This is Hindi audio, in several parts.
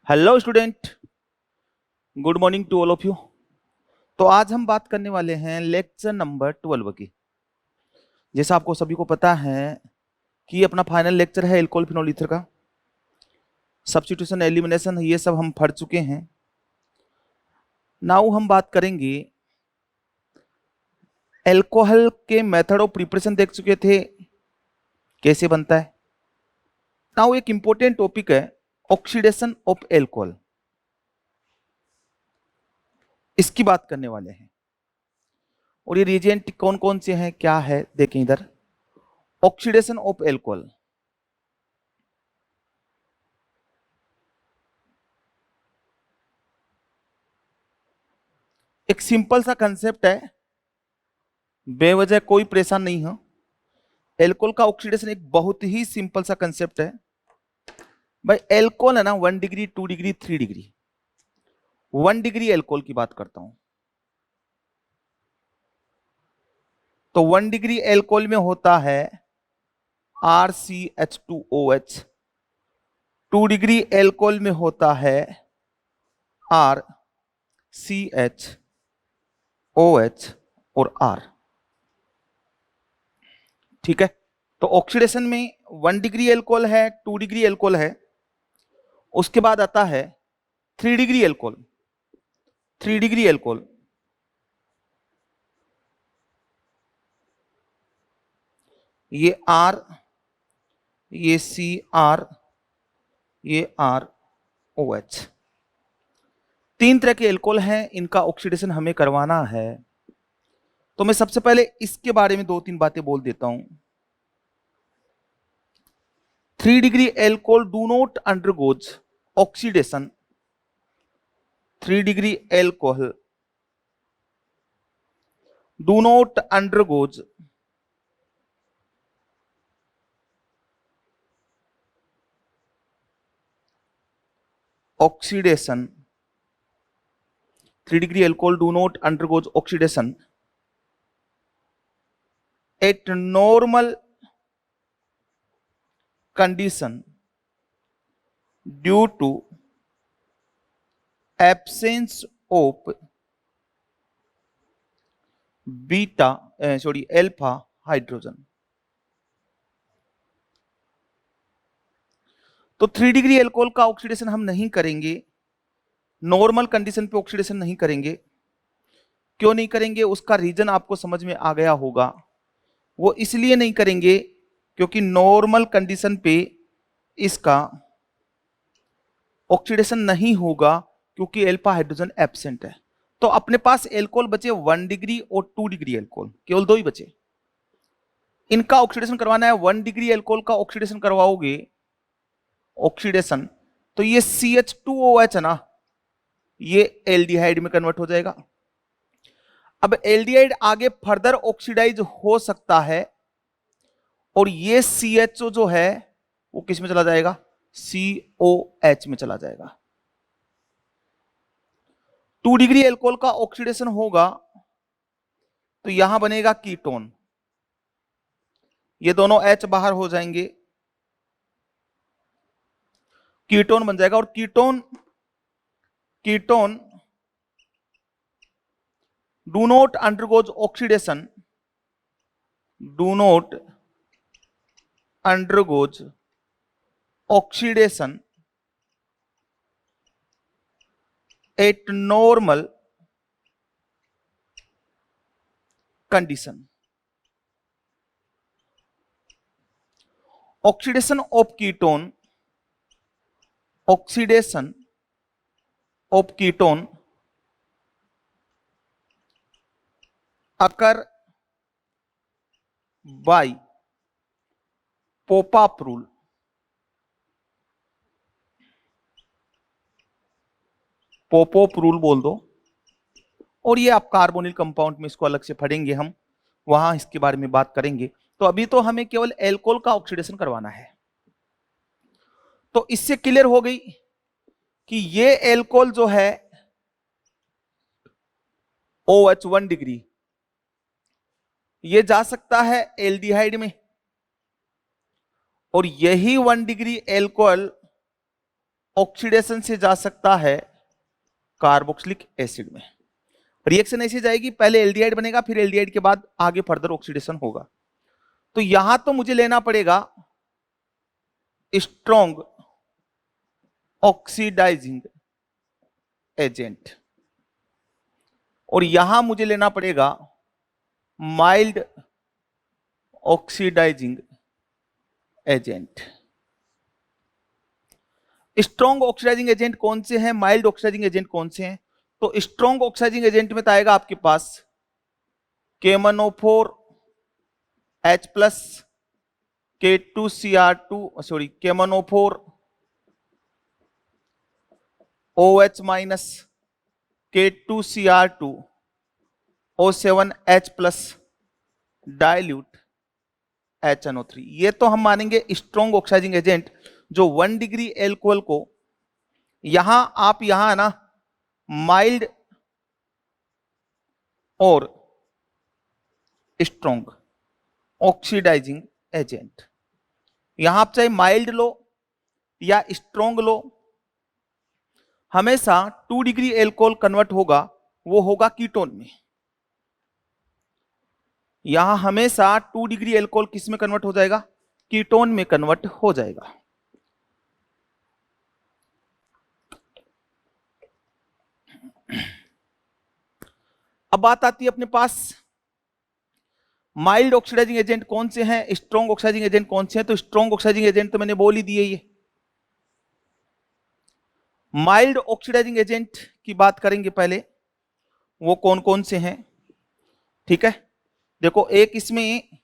Hello student, good morning to all of you. तो आज हम बात करने वाले हैं लेक्चर नंबर 12 की। जैसा आपको सभी को पता है कि ये अपना फाइनल लेक्चर है एल्कोहल फिनोल ईथर का। सब्स्टिट्यूशन, एलिमिनेशन ये सब हम पढ़ चुके हैं। नाउ हम बात करेंगे एल्कोहल के मेथड ऑफ प्रिपरेशन, देख चुके थे कैसे बनता है। नाउ एक इंपॉर्टेंट टॉपिक है ऑक्सीडेशन ऑफ एल्कोहल, इसकी बात करने वाले हैं। और ये रिएजेंट कौन कौन से हैं, क्या है, देखें इधर। ऑक्सीडेशन ऑफ एल्कोहल एक सिंपल सा कंसेप्ट है, बेवजह कोई परेशान नहीं हो। एल्कोहल का ऑक्सीडेशन एक बहुत ही सिंपल सा कंसेप्ट है भाई। एल्कोहल है ना 1 degree, 2 degree, 3 degree. 1 degree alcohol की बात करता हूं तो 1 डिग्री एल्कोहल में होता है RCH2OH। 2 डिग्री एल्कोहल में होता है RCHOH और R। ठीक है, तो ऑक्सीडेशन में 1 डिग्री एल्कोहल है, 2 डिग्री एल्कोहल है, उसके बाद आता है 3 डिग्री एल्कोहल। 3 डिग्री एल्कोहल ये R, ये CR, ये ROH। 3 तरह के एल्कोहल हैं, इनका ऑक्सीडेशन हमें करवाना है। तो मैं सबसे पहले इसके बारे में 2-3 बातें बोल देता हूं। 3 degree alcohol do not undergoes oxidation. 3 degree alcohol do not undergoes oxidation. 3 degree alcohol do not undergoes oxidation at normal condition due to absence of alpha hydrogen। तो 3 डिग्री एल्कोहल का ऑक्सीडेशन हम नहीं करेंगे, नॉर्मल कंडीशन पे ऑक्सीडेशन नहीं करेंगे। क्यों नहीं करेंगे, उसका रीजन आपको समझ में आ गया होगा। वो इसलिए नहीं करेंगे क्योंकि नॉर्मल कंडीशन पे इसका ऑक्सीडेशन नहीं होगा, क्योंकि अल्फा हाइड्रोजन एब्सेंट है। तो अपने पास एल्कोहल बचे 1 डिग्री और 2 डिग्री एल्कोहल, केवल 2 ही बचे। इनका ऑक्सीडेशन करवाना है। 1 डिग्री एल्कोहल का ऑक्सीडेशन करवाओगे, ऑक्सीडेशन तो ये CH2OH है ना, ये एल्डिहाइड में कन्वर्ट हो जाएगा। अब एल्डिहाइड आगे फर्दर ऑक्सीडाइज हो सकता है, और ये CHO जो है वो किस में चला जाएगा, COH में चला जाएगा। 2 डिग्री एल्कोहल का ऑक्सीडेशन होगा तो यहां बनेगा कीटोन, ये दोनों H बाहर हो जाएंगे, कीटोन बन जाएगा। और ketone do not undergoes oxidation, do not undergoes oxidation at normal condition. Oxidation of ketone, oxidation of ketone occur by Popoff rule. Popoff rule बोल दो। और ये आप कार्बोनिल कंपाउंड में इसको अलग से पढ़ेंगे, हम वहां इसके बारे में बात करेंगे। तो अभी तो हमें केवल एल्कोहल का ऑक्सीडेशन करवाना है। तो इससे क्लियर हो गई कि ये एल्कोहल जो है OH 1 डिग्री, ये जा सकता है एल्डिहाइड में, और यही 1 डिग्री एल्कोहल ऑक्सीडेशन से जा सकता है कार्बोक्सिलिक एसिड में। रिएक्शन ऐसी जाएगी, पहले एल्डिहाइड बनेगा, फिर एल्डिहाइड के बाद आगे फर्दर ऑक्सीडेशन होगा। तो यहां तो मुझे लेना पड़ेगा स्ट्रॉन्ग ऑक्सीडाइजिंग एजेंट, और यहां मुझे लेना पड़ेगा mild oxidising agent. Strong oxidising agent कौन से हैं, माइल्ड ऑक्सीडाइजिंग एजेंट कौन से हैं? तो स्ट्रॉन्ग ऑक्सीडाइजिंग एजेंट में तो आएगा आपके पास KMnO4 H plus K2Cr2 sorry KMnO4 OH minus K2Cr2 O7H plus dilute HNO3। ये तो हम मानेंगे स्ट्रॉन्ग ऑक्सीडाइजिंग एजेंट जो 1 डिग्री एल्कोहल को यहां आप यहां ना माइल्ड और स्ट्रॉन्ग ऑक्सीडाइजिंग एजेंट, यहां आप चाहे माइल्ड लो या स्ट्रॉन्ग लो, हमेशा 2 डिग्री एल्कोहल कन्वर्ट होगा, वो होगा कीटोन में। यहां हमेशा 2 डिग्री एल्कोहल किस में कन्वर्ट हो जाएगा? कीटोन में कन्वर्ट हो जाएगा। अब बात आती है अपने पास माइल्ड ऑक्सीडाइजिंग एजेंट कौन से हैं, स्ट्रॉन्ग ऑक्सीडाइजिंग एजेंट कौन से हैं। तो स्ट्रॉन्ग ऑक्सीडाइजिंग एजेंट तो मैंने बोल ही दिए। ये माइल्ड ऑक्सीडाइजिंग एजेंट की बात करेंगे पहले, वो कौन कौन से हैं, ठीक है। देखो एक इसमें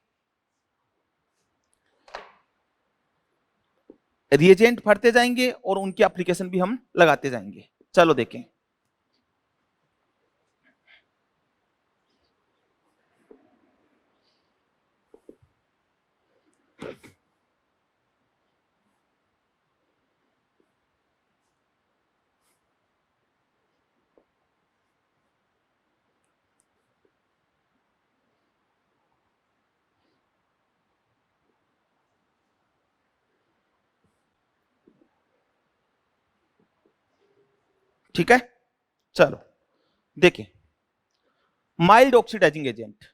रिएजेंट पढ़ते जाएंगे और उनकी एप्लीकेशन भी हम लगाते जाएंगे। चलो देखें। ठीक है, चलो देखें। माइल्ड ऑक्सीडाइजिंग एजेंट,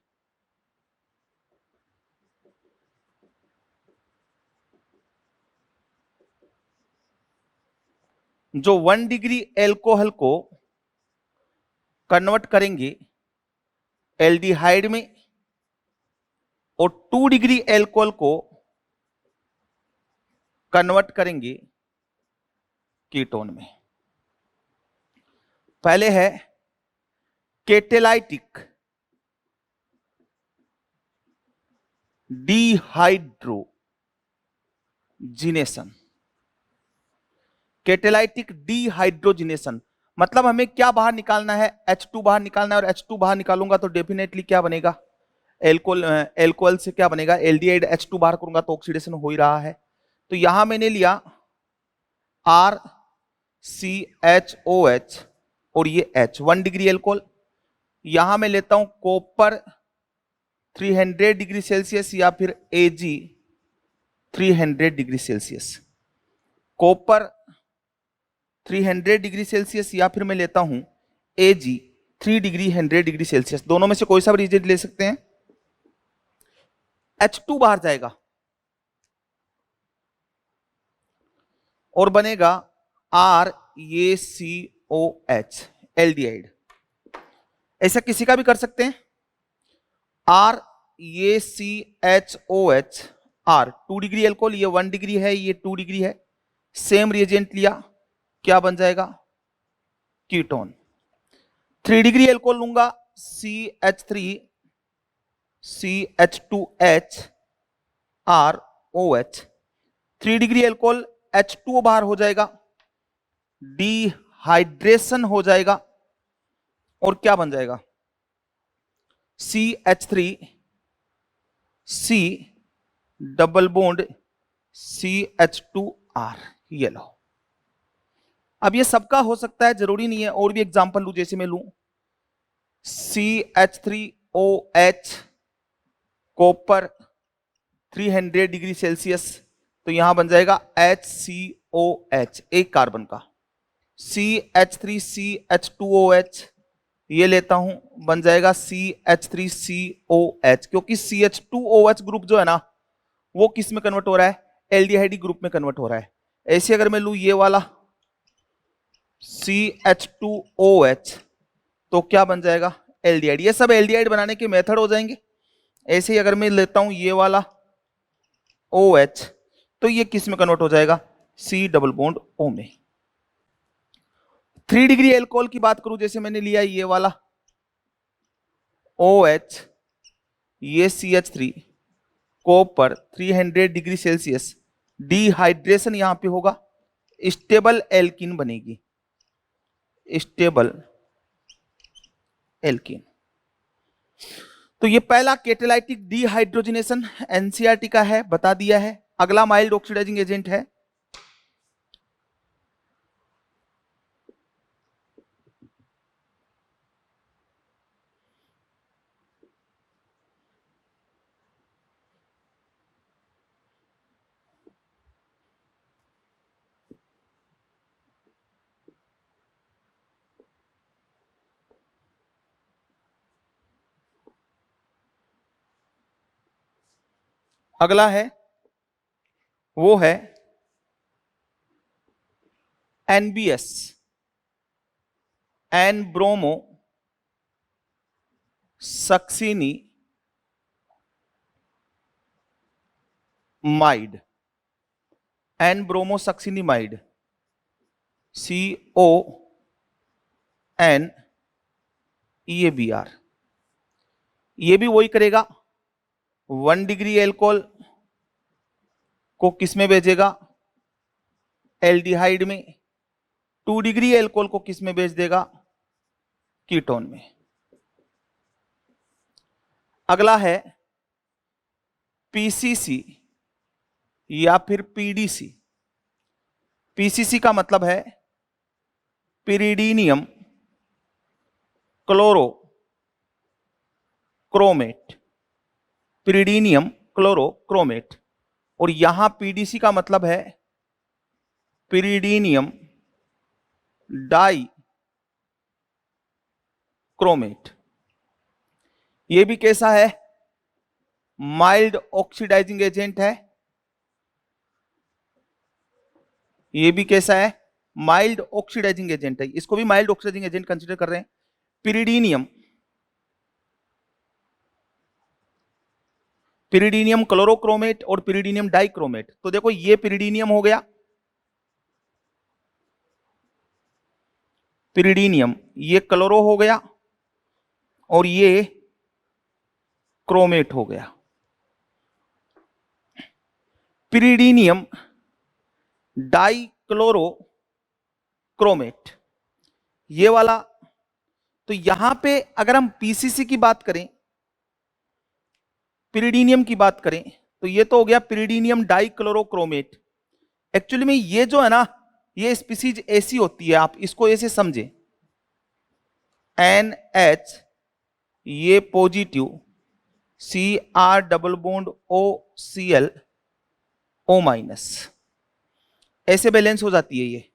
जो 1 डिग्री एल्कोहल को कन्वर्ट करेंगे एल्डिहाइड में और 2 डिग्री एल्कोहल को कन्वर्ट करेंगे कीटोन में। पहले है कैटेलाइटिक डिहाइड्रोजिनेशन। कैटेलाइटिक डिहाइड्रोजिनेशन मतलब हमें क्या बाहर निकालना है, H2 बाहर निकालना है, और H2 बाहर निकालूंगा तो डेफिनेटली क्या बनेगा, एल्कोहल से क्या बनेगा, एल्डिहाइड। H2 बाहर करूंगा तो ऑक्सीडेशन हो ही रहा है। तो यहां मैंने लिया RCHOH और ये H, 1 डिग्री एल्कोहल। यहां मैं लेता हूं कॉपर 300 डिग्री सेल्सियस या फिर Ag 300 degree Celsius. Copper 300 degree Celsius या फिर मैं लेता हूं Ag 3 डिग्री 100 डिग्री सेल्सियस। दोनों में से कोई सा भी रिएजेंट ले सकते हैं। H2 बाहर जाएगा और बनेगा RaCOH एल्डिहाइड। ऐसा किसी का भी कर सकते हैं। RaCHOH R 2 डिग्री एल्कोहल, ये 1 डिग्री है, ये 2 डिग्री है। सेम रिएजेंट लिया, क्या बन जाएगा, कीटोन। 3 डिग्री एल्कोहल लूंगा CH3 CH2H ROH। 3 degree alcohol H2O बाहर हो जाएगा, डिहाइड्रेशन हो जाएगा और क्या बन जाएगा, CH3 C double bond CH2R। ये लो। अब ये सबका हो सकता है, जरूरी नहीं है। और भी एग्जांपल लू, जैसे मैं लू CH3OH कॉपर 300 डिग्री सेल्सियस, तो यहां बन जाएगा HCO OH, एक कार्बन का, CH3CH2OH, ये लेता हूं, बन जाएगा CH3COH, क्योंकि CH2OH ग्रुप जो है ना वो किस में कन्वर्ट हो रहा है, एल्डिहाइड ग्रुप में कन्वर्ट हो रहा है। ऐसे अगर मैं लू ये वाला CH2OH तो क्या बन जाएगा, एल्डिहाइड। ये सब एल्डिहाइड बनाने के मेथड हो जाएंगे। ऐसे ही अगर मैं लेता हूं ये वाला OH तो ये किस में कन्वर्ट हो जाएगा, C डबल बॉन्ड O में। 3 डिग्री एल्कोहल की बात करूं, जैसे मैंने लिया ये वाला OH, ये CH3, copper 300 degree Celsius, dehydration यहां पे होगा, स्टेबल एल्कीन बनेगी, स्टेबल एल्कीन। तो ये पहला कैटालाइटिक डिहाइड्रोजनेशन एनसीईआरटी का है, बता दिया है। अगला माइल्ड ऑक्सीडाइजिंग एजेंट है अगला है वो है NBS, N bromo succinimide, N bromo succinimide, CONEABR। ये भी वही करेगा, 1 डिग्री एल्कोहल को किस में भेजेगा, एल्डिहाइड में। 2 डिग्री एल्कोहल को किस में भेज देगा, कीटोन में। अगला है PCC या फिर PDC। PCC का मतलब है पिरिडीनियम क्लोरो क्रोमेट, पिरिडीनियम क्लोरो क्रोमेट। और यहां PDC का मतलब है पिरिडीनियम डाई क्रोमेट। ये भी कैसा है, माइल्ड ऑक्सीडाइजिंग एजेंट है। ये भी कैसा है, माइल्ड ऑक्सीडाइजिंग एजेंट है। इसको भी माइल्ड ऑक्सीडाइजिंग एजेंट कंसीडर कर रहे हैं। पिरिडीनियम, पिरिडीनियम क्लोरोक्रोमेट और पिरिडीनियम डाइक्रोमेट। तो देखो ये पिरिडीनियम हो गया, पिरिडीनियम, ये क्लोरो हो गया और ये क्रोमेट हो गया। पिरिडीनियम डाइक्लोरो क्रोमेट, ये वाला। तो यहां पे अगर हम पीसीसी की बात करें, पिरिडीनियम की बात करें, तो ये तो हो गया पिरिडीनियम डाइक्लोरोक्रोमेट। एक्चुअली में ये जो है ना, ये स्पीसीज ऐसी होती है, आप इसको ऐसे समझे, NH ये positive, CR double bond OCl O-, ऐसे बैलेंस हो जाती है ये।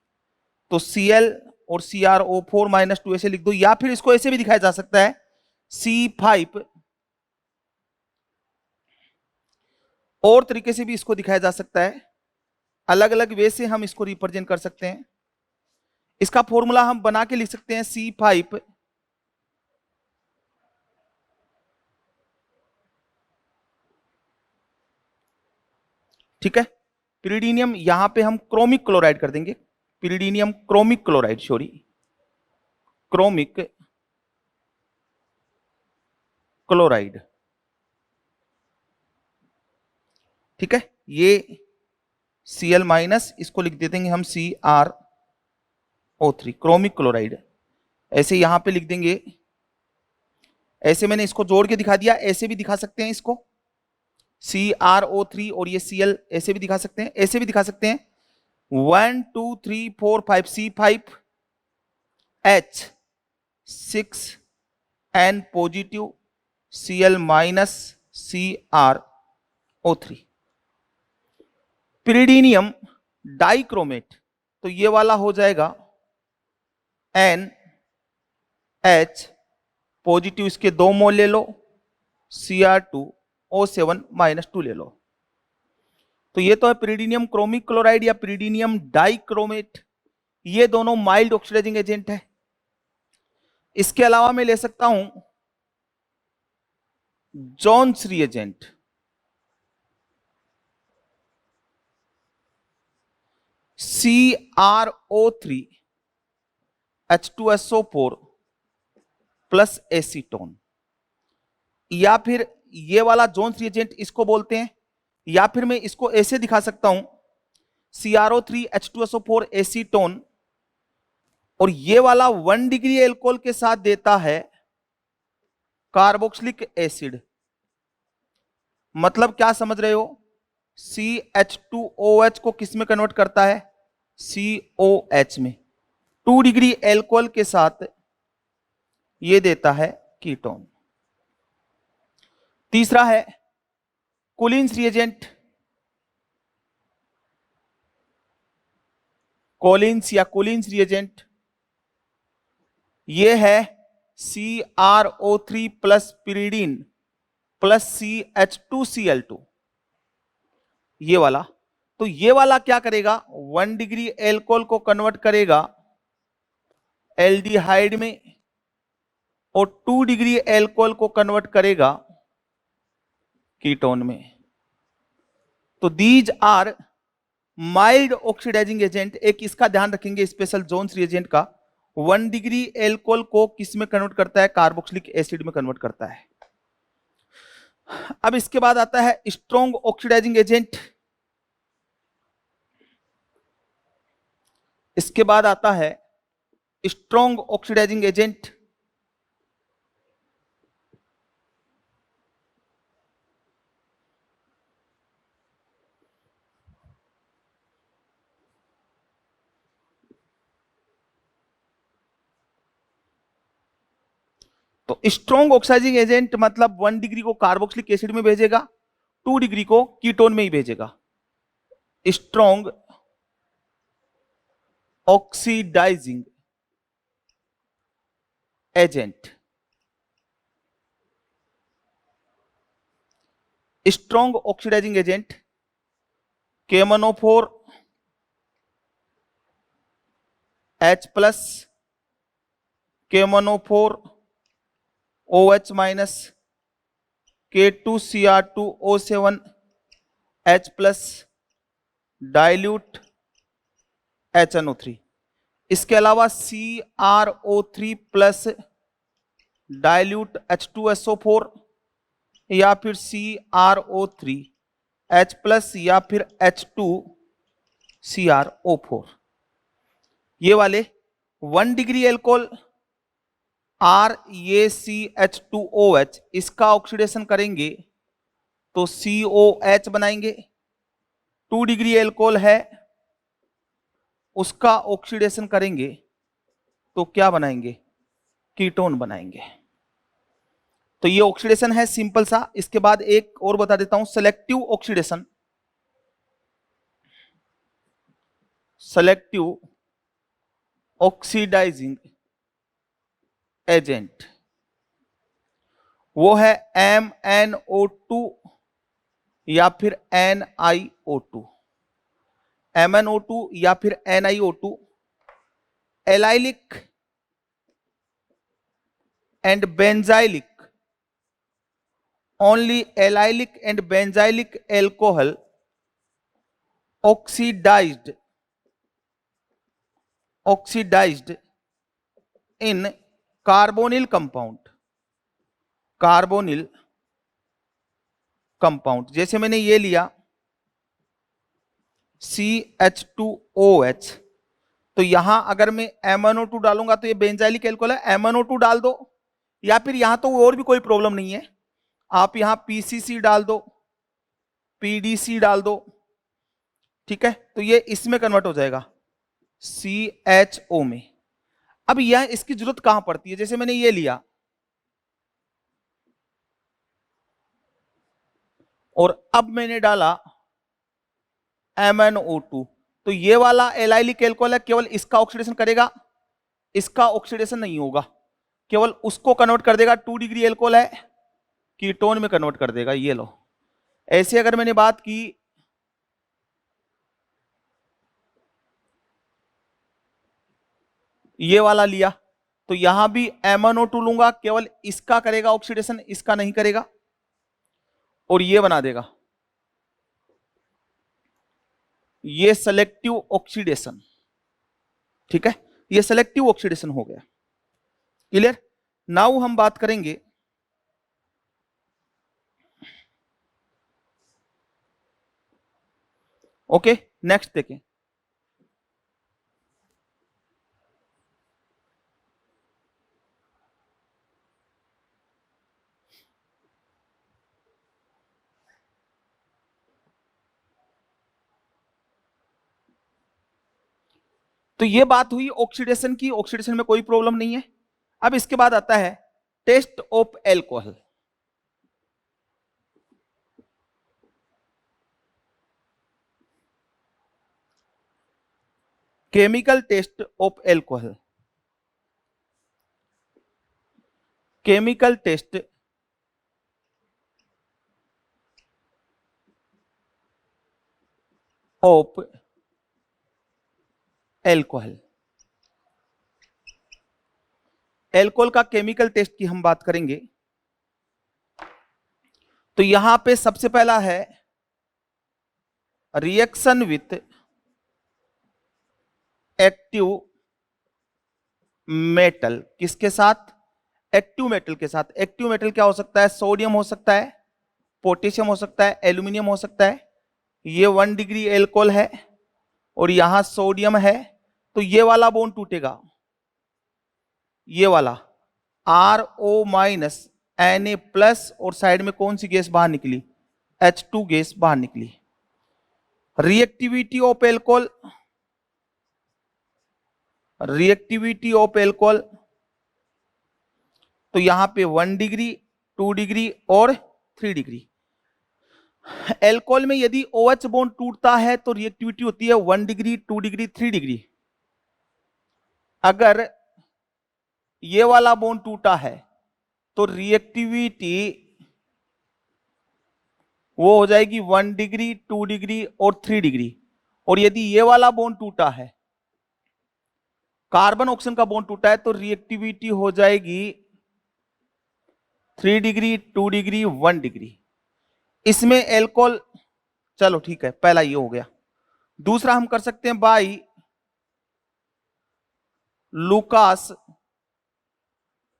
तो Cl और CrO4-2 ऐसे लिख दो, या फिर इसको ऐसे भी दिखाया जा सकता है, C5, और तरीके से भी इसको दिखाया जा सकता है। अलग अलग वे से हम इसको रिप्रेजेंट कर सकते हैं। इसका फॉर्मूला हम बना के लिख सकते हैं C5 ठीक है। पिरिडीनियम यहां पे हम क्रोमिक क्लोराइड कर देंगे, pyridinium chromic chloride, sorry chromic chloride, ठीक है। ये Cl-, इसको लिख देते हैं हम CrO3 क्रोमिक क्लोराइड, ऐसे यहां पे लिख देंगे। ऐसे मैंने इसको जोड़ के दिखा दिया, ऐसे भी दिखा सकते हैं इसको, CrO3 और ये Cl, ऐसे भी दिखा सकते हैं, ऐसे भी दिखा सकते हैं। 1 2 3 4 5 C5H6N positive, Cl- CrO3। पिरिडीनियम dichromate, तो ये वाला हो जाएगा NH पॉजिटिव, इसके 2 मोल ले लो, Cr2O7-2 ले लो। तो ये तो है पिरीडिनियम क्रोमिक क्लोराइड या पिरीडिनियम डाइक्रोमेट, ये दोनों माइल्ड ऑक्सीडाइजिंग एजेंट है। इसके अलावा मैं ले सकता हूं Jones reagent, CrO3H2SO4 plus acetone, या फिर ये वाला जोन्स रिएजेंट इसको बोलते हैं, या फिर मैं इसको ऐसे दिखा सकता हूं CrO3H2SO4 एसीटोन, और ये वाला 1 डिग्री एल्कोहल के साथ देता है कार्बोक्सिलिक एसिड। मतलब क्या समझ रहे हो, CH2OH को किस में कन्वर्ट करता है, COH में। 2 डिग्री एल्कोहल के साथ ये देता है कीटोन। तीसरा है कोलिन्स रिएजेंट, कोलिन्स या कोलिन्स रिएजेंट, ये है CrO3 plus pyridine plus CH2Cl2, ये वाला। तो ये वाला क्या करेगा, 1 डिग्री एल्कोहल को कन्वर्ट करेगा एल्डिहाइड में, और 2 डिग्री एल्कोहल को कन्वर्ट करेगा कीटोन में। तो these are mild oxidising agent. एक इसका ध्यान रखेंगे स्पेशल जोन्स रिएजेंट का, 1 डिग्री एल्कोहल को किस में कन्वर्ट करता है, कार्बोक्सिलिक एसिड में कन्वर्ट करता है। अब इसके बाद आता है स्ट्रॉन्ग ऑक्सीडाइजिंग एजेंट, इसके बाद आता है स्ट्रॉन्ग ऑक्सीडाइजिंग एजेंट। तो स्ट्रॉन्ग ऑक्सीडाइजिंग एजेंट मतलब 1 डिग्री को कार्बोक्सिलिक एसिड में भेजेगा, 2 डिग्री को कीटोन में ही भेजेगा। Strong oxidising agent, strong oxidising agent KMnO4 H plus, KMnO4 OH minus, K2Cr2O7 H plus, dilute HNO3। इसके अलावा CrO3 प्लस डाइल्यूट H2SO4, या फिर CrO3 H प्लस, या फिर H2CrO4, ये वाले 1 डिग्री एल्कोहल RaCH2OH, इसका ऑक्सीडेशन करेंगे तो COH बनाएंगे। 2 डिग्री एल्कोहल है, उसका ऑक्सीडेशन करेंगे तो क्या बनाएंगे, कीटोन बनाएंगे। तो ये ऑक्सीडेशन है सिंपल सा। इसके बाद एक और बता देता हूं, selective oxidation, selective oxidising agent, वो है MnO2 या फिर NiO2, MnO2 या फिर NiO2, allylic and benzylic, only allylic and benzylic alcohol oxidized in carbonyl compound, carbonyl compound. जैसे मैंने ये लिया CH2OH, तो यहां अगर मैं MnO2 डालूंगा तो ये बेंजाइलिक एल्कोहल है, MnO2 डाल दो, या फिर यहां तो और भी कोई प्रॉब्लम नहीं है, आप यहां PCC डाल दो, PDC डाल दो, ठीक है, तो ये इसमें कन्वर्ट हो जाएगा CHO में। अब यह इसकी जरूरत कहां पड़ती है, जैसे मैंने ये लिया और अब मैंने डाला MnO2, तो ये वाला एलाइलिक एल्कोहल है, केवल इसका ऑक्सीडेशन करेगा, इसका ऑक्सीडेशन नहीं होगा, केवल उसको कन्वर्ट कर देगा। 2 डिग्री एल्कोहल है, कीटोन में कन्वर्ट कर देगा। ये लो, ऐसे अगर मैंने बात की, ये वाला लिया, तो यहां भी MnO2 लूंगा, केवल इसका करेगा ऑक्सीडेशन, इसका नहीं करेगा, और ये बना देगा। ये सेलेक्टिव ऑक्सीडेशन, ठीक है, ये सेलेक्टिव ऑक्सीडेशन हो गया। क्लियर? नाउ हम बात करेंगे ओके, नेक्स्ट देखें। तो ये बात हुई ऑक्सीडेशन की, ऑक्सीडेशन में कोई प्रॉब्लम नहीं है। अब इसके बाद आता है test of alcohol. Chemical test of alcohol, chemical test of alcohol. Alcohol का केमिकल टेस्ट की हम बात करेंगे, तो यहां पे सबसे पहला है रिएक्शन विथ एक्टिव मेटल। किसके साथ? एक्टिव मेटल के साथ। एक्टिव मेटल क्या हो सकता है? सोडियम हो सकता है, पोटेशियम हो सकता है, एल्यूमिनियम हो सकता है। ये 1 डिग्री एल्कोहल है और यहां सोडियम है, तो ये वाला बॉन्ड टूटेगा, ये वाला RO माइनस Na प्लस, और साइड में कौन सी गैस बाहर निकली? H2 गैस बाहर निकली। Reactivity of alcohol, reactivity of alcohol, तो यहां पे 1 डिग्री, 2 डिग्री और 3 डिग्री। एल्कोहल में यदि OH बॉन्ड टूटता है तो रिएक्टिविटी होती है 1 डिग्री, 2 डिग्री, 3 डिग्री। अगर ये वाला बॉन्ड टूटा है तो रिएक्टिविटी वो हो जाएगी 1 डिग्री, 2 डिग्री और 3 डिग्री। और यदि ये वाला बॉन्ड टूटा है, कार्बन ऑक्सीजन का बॉन्ड टूटा है, तो रिएक्टिविटी हो जाएगी 3 डिग्री, 2 डिग्री, 1 डिग्री। इसमें एल्कोहल, चलो ठीक है, पहला ये हो गया। दूसरा हम कर सकते हैं बाई लुकास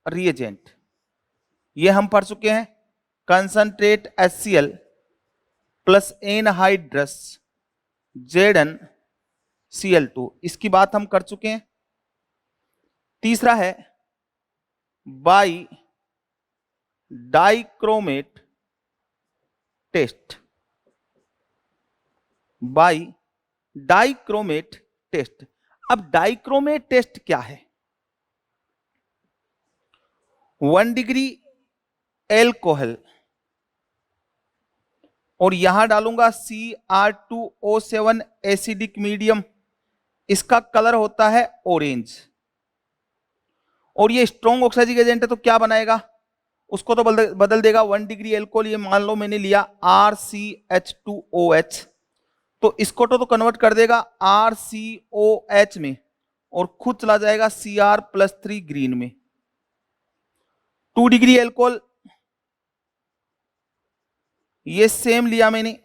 रिएजेंट। ये हम पढ़ चुके हैं, concentrate HCl plus anhydrous ZnCl2, इसकी बात हम कर चुके हैं। तीसरा है by dichromate test, by dichromate test. अब डाइक्रोमेट टेस्ट क्या है? 1 डिग्री एल्कोहल और यहां डालूंगा Cr2O7 एसिडिक मीडियम, इसका कलर होता है ऑरेंज, और ये स्ट्रॉन्ग ऑक्साइडिक एजेंट है, तो क्या बनाएगा? उसको तो बदल देगा। 1 डिग्री एल्कोहल, ये मान लो मैंने लिया RCH2OH, तो इसको तो कन्वर्ट कर देगा RCOH में, और खुद चला जाएगा Cr+3 ग्रीन में। 2 डिग्री एल्कोहल, ये सेम लिया मैंने,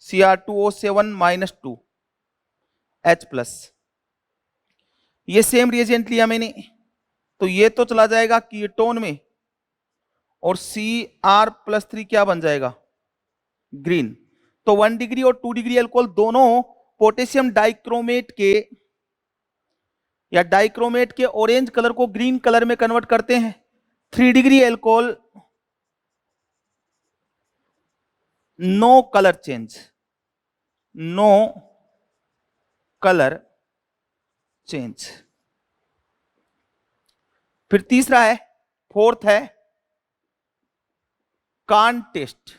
Cr2O7 -2H+, ये सेम रिएजेंट लिया मैंने, तो ये तो चला जाएगा कीटोन में, और Cr+3 क्या बन जाएगा? ग्रीन। तो 1 डिग्री और 2 डिग्री एल्कोहल दोनों पोटेशियम डाइक्रोमेट के या डाइक्रोमेट के ऑरेंज कलर को ग्रीन कलर में कन्वर्ट करते हैं। 3 degree alcohol no colour change, no colour change. फिर तीसरा है, फोर्थ है CAN test,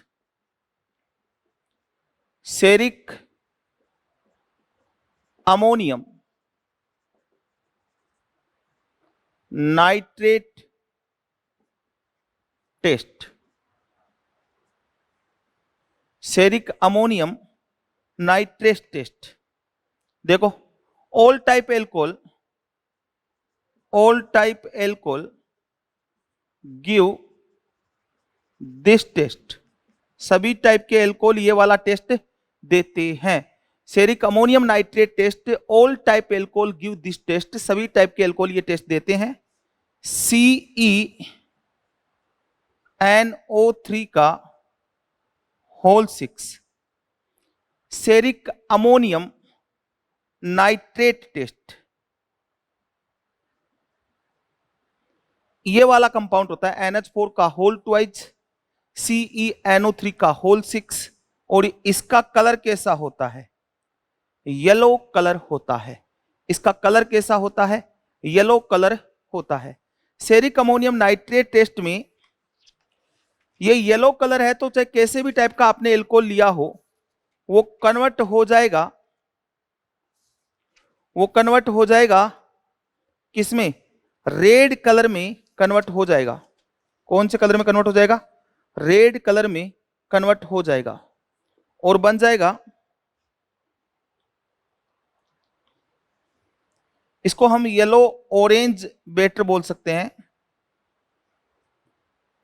ceric ammonium nitrate test, ceric ammonium nitrate test. देखो, all type alcohol give this test, सभी टाइप के एल्कोहल ये वाला टेस्ट देते हैं। Ceric ammonium nitrate test, all type alcohol give this test, सभी टाइप के एल्कोहल ये टेस्ट देते हैं। CeNO3 का होल 6, सेरिक अमोनियम नाइट्रेट टेस्ट, ये वाला कंपाउंड होता है NH4 का होल 2, CeNO3 का होल 6, और इसका कलर कैसा होता है? येलो कलर होता है। इसका कलर कैसा होता है? येलो कलर होता है। सेरिक अमोनियम नाइट्रेट टेस्ट में ये येलो कलर है, तो चाहे कैसे भी टाइप का आपने एल्कोहल लिया हो, वो कन्वर्ट हो जाएगा किसमें? रेड कलर में कन्वर्ट हो जाएगा। कौन से कलर में कन्वर्ट हो जाएगा? रेड कलर में कन्वर्ट हो जाएगा और बन जाएगा, इसको हम येलो ऑरेंज बेटर बोल सकते हैं।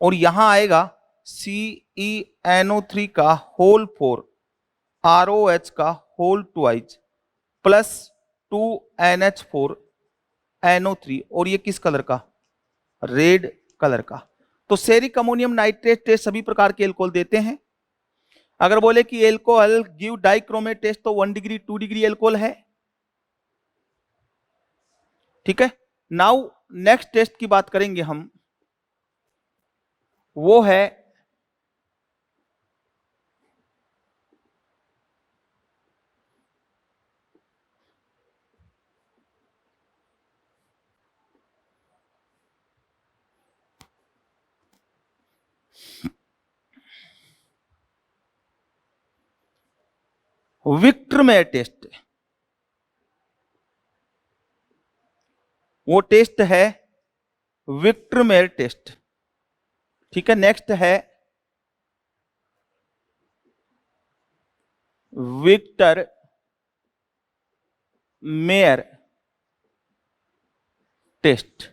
और यहां आएगा CeNO3 का होल 4, ROH का होल 2 प्लस 2NH4NO3, और ये किस कलर का? रेड कलर का। तो सेरिक अमोनियम नाइट्रेट टेस्ट सभी प्रकार के एल्कोहल देते हैं। अगर बोले कि एल्कोहल गिव डाइक्रोमेट टेस्ट, तो 1 डिग्री 2 डिग्री एल्कोहल है। ठीक है, नाउ नेक्स्ट टेस्ट की बात करेंगे हम, वो है विक्टरमेयर टेस्ट। वो टेस्ट है विक्टरमेयर टेस्ट। ठीक है, नेक्स्ट है विक्टर मेयर टेस्ट।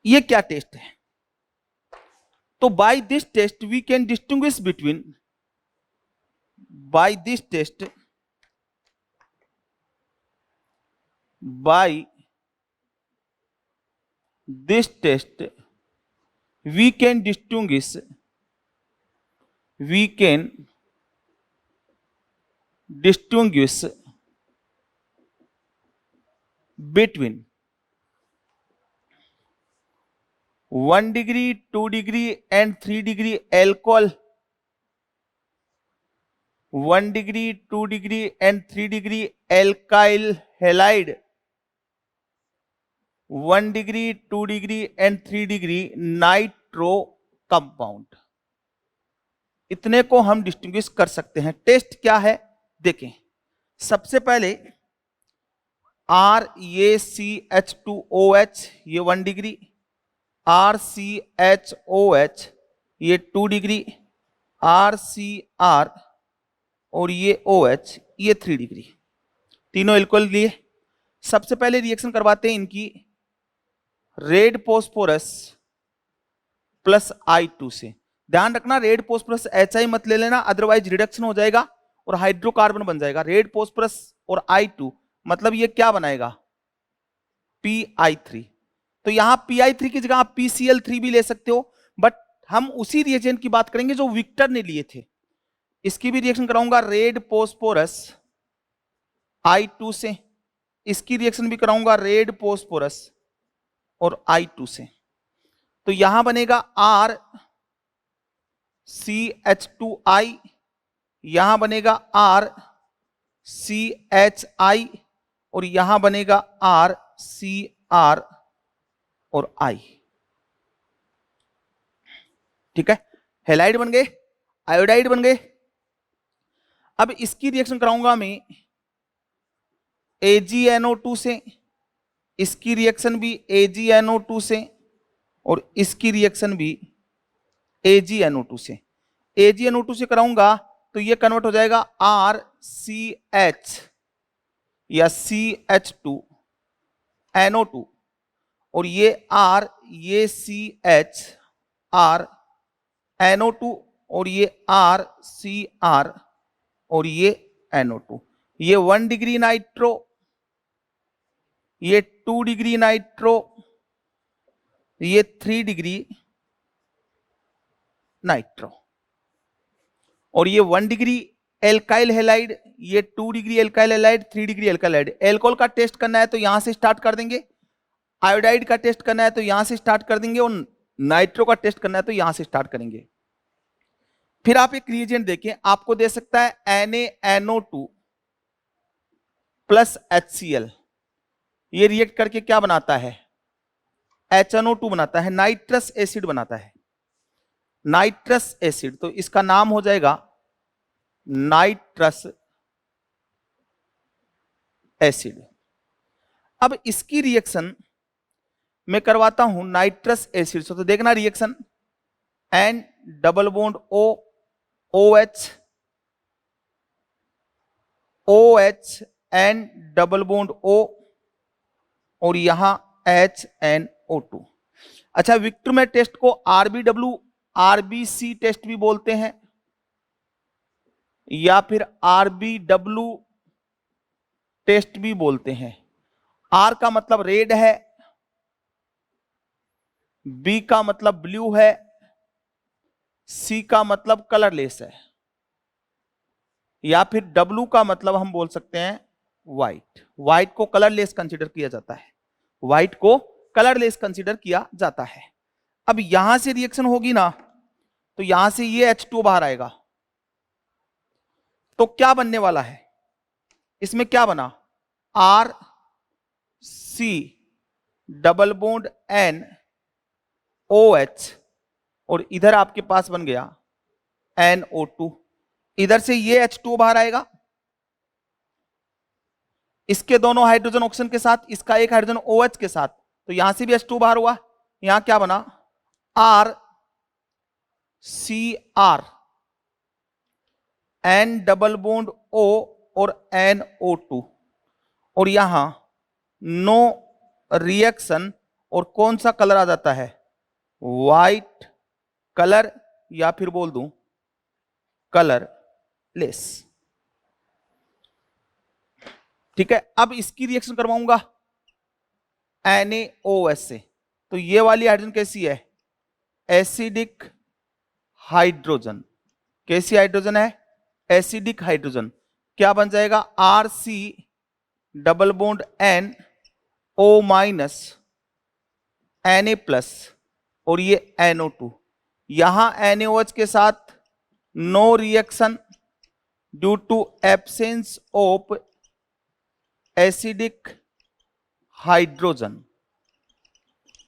ये क्या टेस्ट है? तो by this test we can distinguish between, by this test we can distinguish between 1 degree, 2 degree and 3 degree alcohol, 1 degree, 2 degree and 3 degree alkyl halide, 1 degree, 2 degree and 3 degree nitro compound. इतने को हम डिस्टिंग्विश कर सकते हैं। टेस्ट क्या है देखें। सबसे पहले RaCH2OH ये 1 डिग्री, RCHOH ये 2 डिग्री, RCr और ये OH ये 3 डिग्री, तीनों एल्कोहल लिए। सबसे पहले रिएक्शन करवाते हैं इनकी रेड फॉस्फोरस प्लस I2 से। ध्यान रखना, रेड फॉस्फोरस HI मत ले लेना, अदरवाइज रिडक्शन हो जाएगा और हाइड्रोकार्बन बन जाएगा। रेड फॉस्फोरस और I2 मतलब ये क्या बनाएगा? PI3। तो यहां PI3 की जगह आप PCl3 भी ले सकते हो, बट हम उसी रिएजेंट की बात करेंगे जो विक्टर ने लिए थे। इसकी भी रिएक्शन कराऊंगा रेड फॉस्फोरस I2 से, इसकी रिएक्शन भी कराऊंगा रेड फॉस्फोरस और I2 से। तो यहां बनेगा RCH2I, यहां बनेगा RCHI और यहां बनेगा RCr और I। ठीक है, हेलाइड बन गए, आयोडाइड बन गए। अब इसकी रिएक्शन कराऊंगा मैं AgNO2 से, इसकी रिएक्शन भी AgNO2 से, और इसकी रिएक्शन भी AgNO2 से। AgNO2 से कराऊंगा तो ये कन्वर्ट हो जाएगा RCH या CH2NO2, और ये CH RNO2, और ये RCR, और ये NO2। ये 1 डिग्री नाइट्रो, ये 2 डिग्री नाइट्रो, ये 3 डिग्री नाइट्रो, और ये 1 डिग्री एल्काइल हैलाइड, ये 2 degree alkyl halide, 3 degree alkyl halide. Alcohol का टेस्ट करना है तो यहां से स्टार्ट कर देंगे, आयोडाइड का टेस्ट करना है तो यहां से स्टार्ट कर देंगे, और नाइट्रो का टेस्ट करना है तो यहां से स्टार्ट करेंगे। फिर आप एक रिएजेंट देखें, आपको दे सकता है NaNO2 प्लस HCl, ये रिएक्ट करके क्या बनाता है? HNO2 बनाता है, नाइट्रस एसिड बनाता है, नाइट्रस एसिड। तो इसका नाम हो जाएगा नाइट्रस एसिड। अब इसकी रिएक्शन मैं करवाता हूं नाइट्रस एसिड से, तो देखना reaction, N double bond O, OH, OH, N double bond O, और यहां HNO2। अच्छा, विक्टर टेस्ट को RBW RBC टेस्ट भी बोलते हैं, या फिर RBW टेस्ट भी बोलते हैं। R का मतलब रेड है, B का मतलब ब्लू है, C का मतलब कलरलेस है, या फिर W का मतलब हम बोल सकते हैं व्हाइट। व्हाइट को कलरलेस कंसीडर किया जाता है, व्हाइट को कलरलेस कंसीडर किया जाता है। अब यहां से रिएक्शन होगी ना, तो यहां से ये H2 बाहर आएगा, तो क्या बनने वाला है इसमें? क्या बना? R C double bond N OH, और इधर आपके पास बन गया NO2। इधर से ये H2 बाहर आएगा, इसके दोनों हाइड्रोजन ऑक्सीजन के साथ, इसका एक हाइड्रोजन OH के साथ, तो यहां से भी H2 बाहर हुआ। यहां क्या बना? R CR, N double bond O और NO2, और यहां नो रिएक्शन, और कौन सा कलर आ जाता है? व्हाइट कलर, या फिर बोल दूं कलरलेस। ठीक है, अब इसकी रिएक्शन करवाऊंगा NaOH से, तो ये वाली हाइड्रोजन कैसी है? Acidic hydrogen. कैसी हाइड्रोजन है? Acidic hydrogen. क्या बन जाएगा? RC double bond N O minus Na plus, और ये NO2। यहां NaOH के साथ no reaction due to absence of acidic hydrogen,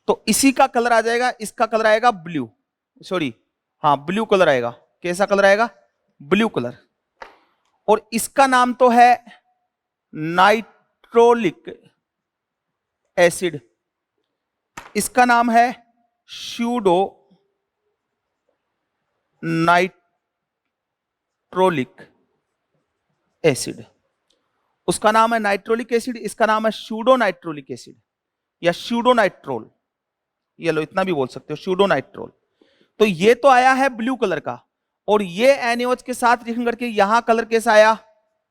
तो इसी का कलर आ जाएगा, इसका कलर आएगा ब्लू, सॉरी हाँ ब्लू कलर आएगा। कैसा कलर आएगा? Blue colour. और इसका नाम तो है नाइट्रोलिक एसिड, इसका नाम है स्यूडो नाइट्रोलिक एसिड। उसका नाम है नाइट्रोलिक एसिड, इसका नाम है स्यूडो नाइट्रोलिक एसिड या स्यूडो नाइट्रोल, ये लो इतना भी बोल सकते हो, स्यूडो नाइट्रोल। तो ये तो आया है ब्लू कलर का, और ये NaOH के साथ रिएक्शन करके यहां कलर कैसा आया?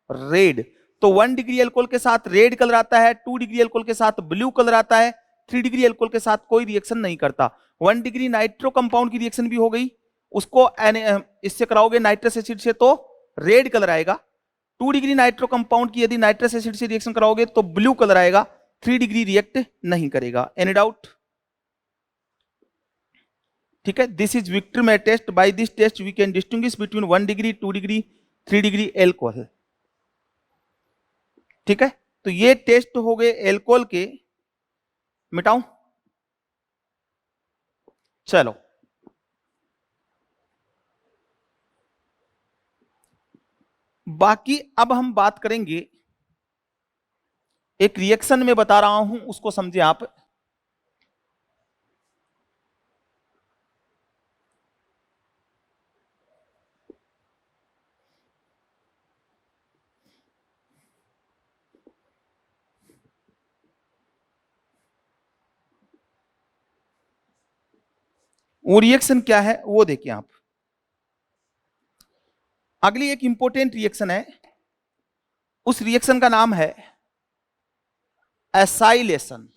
रेड। तो 1 डिग्री अल्कोहल के साथ रेड कलर आता है, 2 डिग्री अल्कोहल के साथ ब्लू कलर आता है, 3 डिग्री अल्कोहल के साथ कोई रिएक्शन नहीं करता। 1 डिग्री नाइट्रो कंपाउंड की रिएक्शन भी हो गई, उसको इससे कराओगे नाइट्रस एसिड से तो रेड कलर आएगा। 2 डिग्री नाइट्रो कंपाउंड की यदि नाइट्रस एसिड से रिएक्शन कराओगे तो ब्लू कलर आएगा। 3 डिग्री रिएक्ट नहीं करेगा। Any doubt? ठीक है, this is Victor test. By this test we can distinguish between 1 degree, 2 degree, 3 degree alcohol. ठीक है, तो ये टेस्ट हो गए एल्कोहल के। मिटाऊं? चलो, बाकी अब हम बात करेंगे एक रिएक्शन में बता रहा हूं, उसको समझे आप। वो रिएक्शन क्या है वो देखिए आप। अगली एक इंपॉर्टेंट रिएक्शन है, उस रिएक्शन का नाम है एसाइलेशन।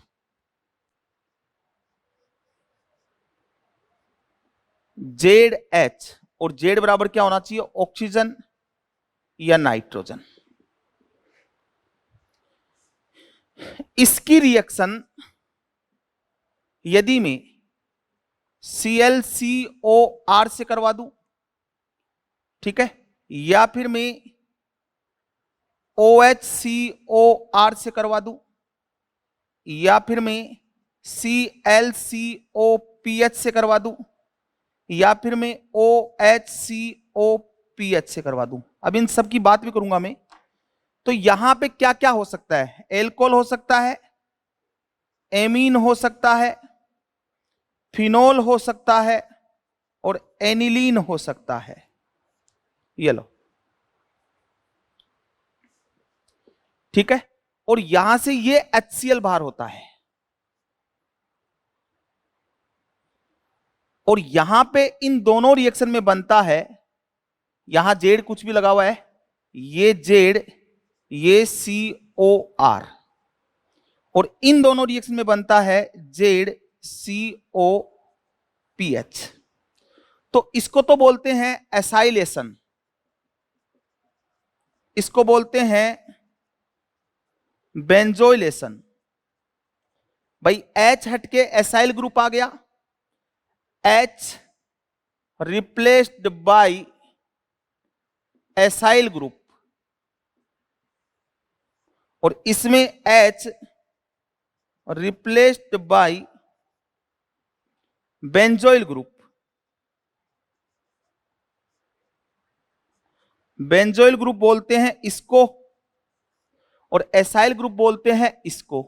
जेड एच, और जेड बराबर क्या होना चाहिए, ऑक्सीजन या नाइट्रोजन। इसकी रिएक्शन यदि मैं ClCOR से करवा दूं, ठीक है, या फिर मैं OHCOR से करवा दूं, या फिर मैं ClCOPH से करवा दूं, या फिर मैं OHCOPH से करवा दूं। अब इन सब की बात भी करूंगा मैं। तो यहां पे क्या क्या हो सकता है, एल्कोहल हो सकता है, एमीन हो सकता है, फिनोल हो सकता है, और एनिलीन हो सकता है। ये लो, ठीक है। और यहां से ये HCl बाहर होता है, और यहां पे इन दोनों रिएक्शन में बनता है, यहां जेड कुछ भी लगा हुआ है, ये जेड, ये COR, और इन दोनों रिएक्शन में बनता है ZCOPH। तो इसको तो बोलते हैं एसाइलेशन, इसको बोलते हैं बेंजोइलेशन। भाई H हटके एसाइल ग्रुप आ गया, H replaced by acyl group, और इसमें H replaced by benzoyl group. Benzoyl group बोलते हैं इसको, और एसाइल ग्रुप बोलते हैं इसको।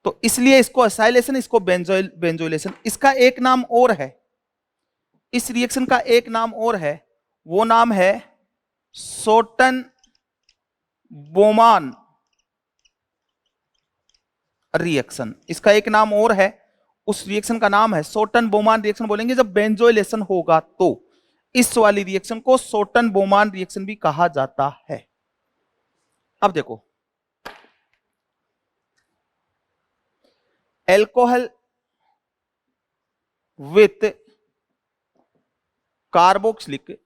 तो इसलिए इसको एसाइलेशन, इसको बेंजोइलेशन। इसका एक नाम और है, इस रिएक्शन का एक नाम और है, वो नाम है सोटन बोमान रिएक्शन। इसका एक नाम और है, उस रिएक्शन का नाम है सोटन बोमान रिएक्शन। बोलेंगे जब बेंजोइलेशन होगा तो इस वाली रिएक्शन को सोटन बोमान रिएक्शन भी कहा जाता है। अब देखो, एल्कोहल विथ कार्बोक्सिलिक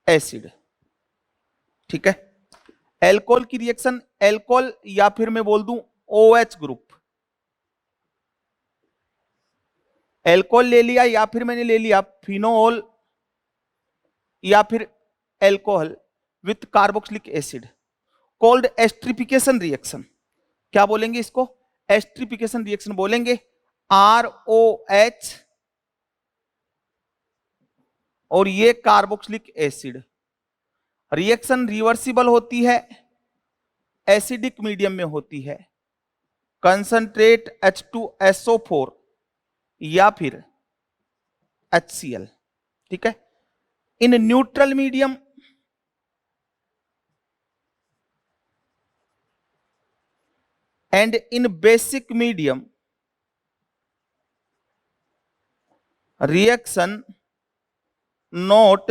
एसिड, ठीक है। एल्कोहल की रिएक्शन, एल्कोहल या फिर मैं बोल दूं OH ग्रुप, एल्कोहल ले लिया या फिर मैंने ले लिया फिनोल या फिर alcohol with carboxylic acid, called esterification reaction. क्या बोलेंगे इसको, एस्ट्रिफिकेशन रिएक्शन बोलेंगे। ROH और ये कार्बोक्सिलिक एसिड, रिएक्शन रिवर्सिबल होती है, एसिडिक मीडियम में होती है, कंसंट्रेट H2SO4 या फिर HCl, ठीक है। In neutral medium and in basic medium reaction not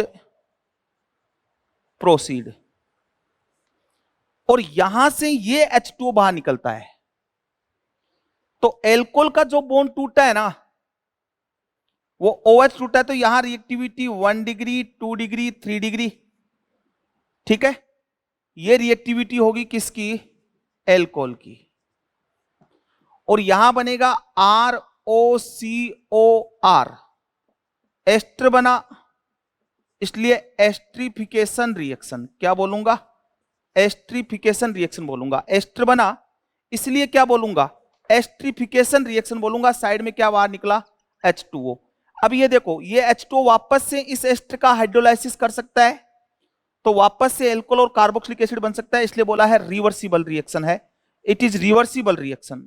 proceed. और यहां से ये H2O बाहर निकलता है। तो एल्कोहल का जो बॉन्ड टूटा है ना, वो OH टूटा है, तो यहां रिएक्टिविटी 1 डिग्री, 2 डिग्री, 3 डिग्री, ठीक है। ये रिएक्टिविटी होगी किसकी, एल्कोहल की। और यहां बनेगा ROCOR, एस्टर बना, इसलिए एस्ट्रिफिकेशन रिएक्शन। क्या बोलूंगा, एस्ट्रिफिकेशन रिएक्शन बोलूंगा। एस्टर बना इसलिए क्या बोलूंगा, एस्ट्रिफिकेशन रिएक्शन बोलूंगा। साइड में क्या बाहर निकला, H2O। अब ये देखो, ये H2O वापस से इस एस्टर का हाइड्रोलाइसिस कर सकता है, तो वापस से एल्कोहल और कार्बोक्सिलिक एसिड बन सकता है, इसलिए बोला है रिवर्सिबल रिएक्शन है, it is reversible reaction.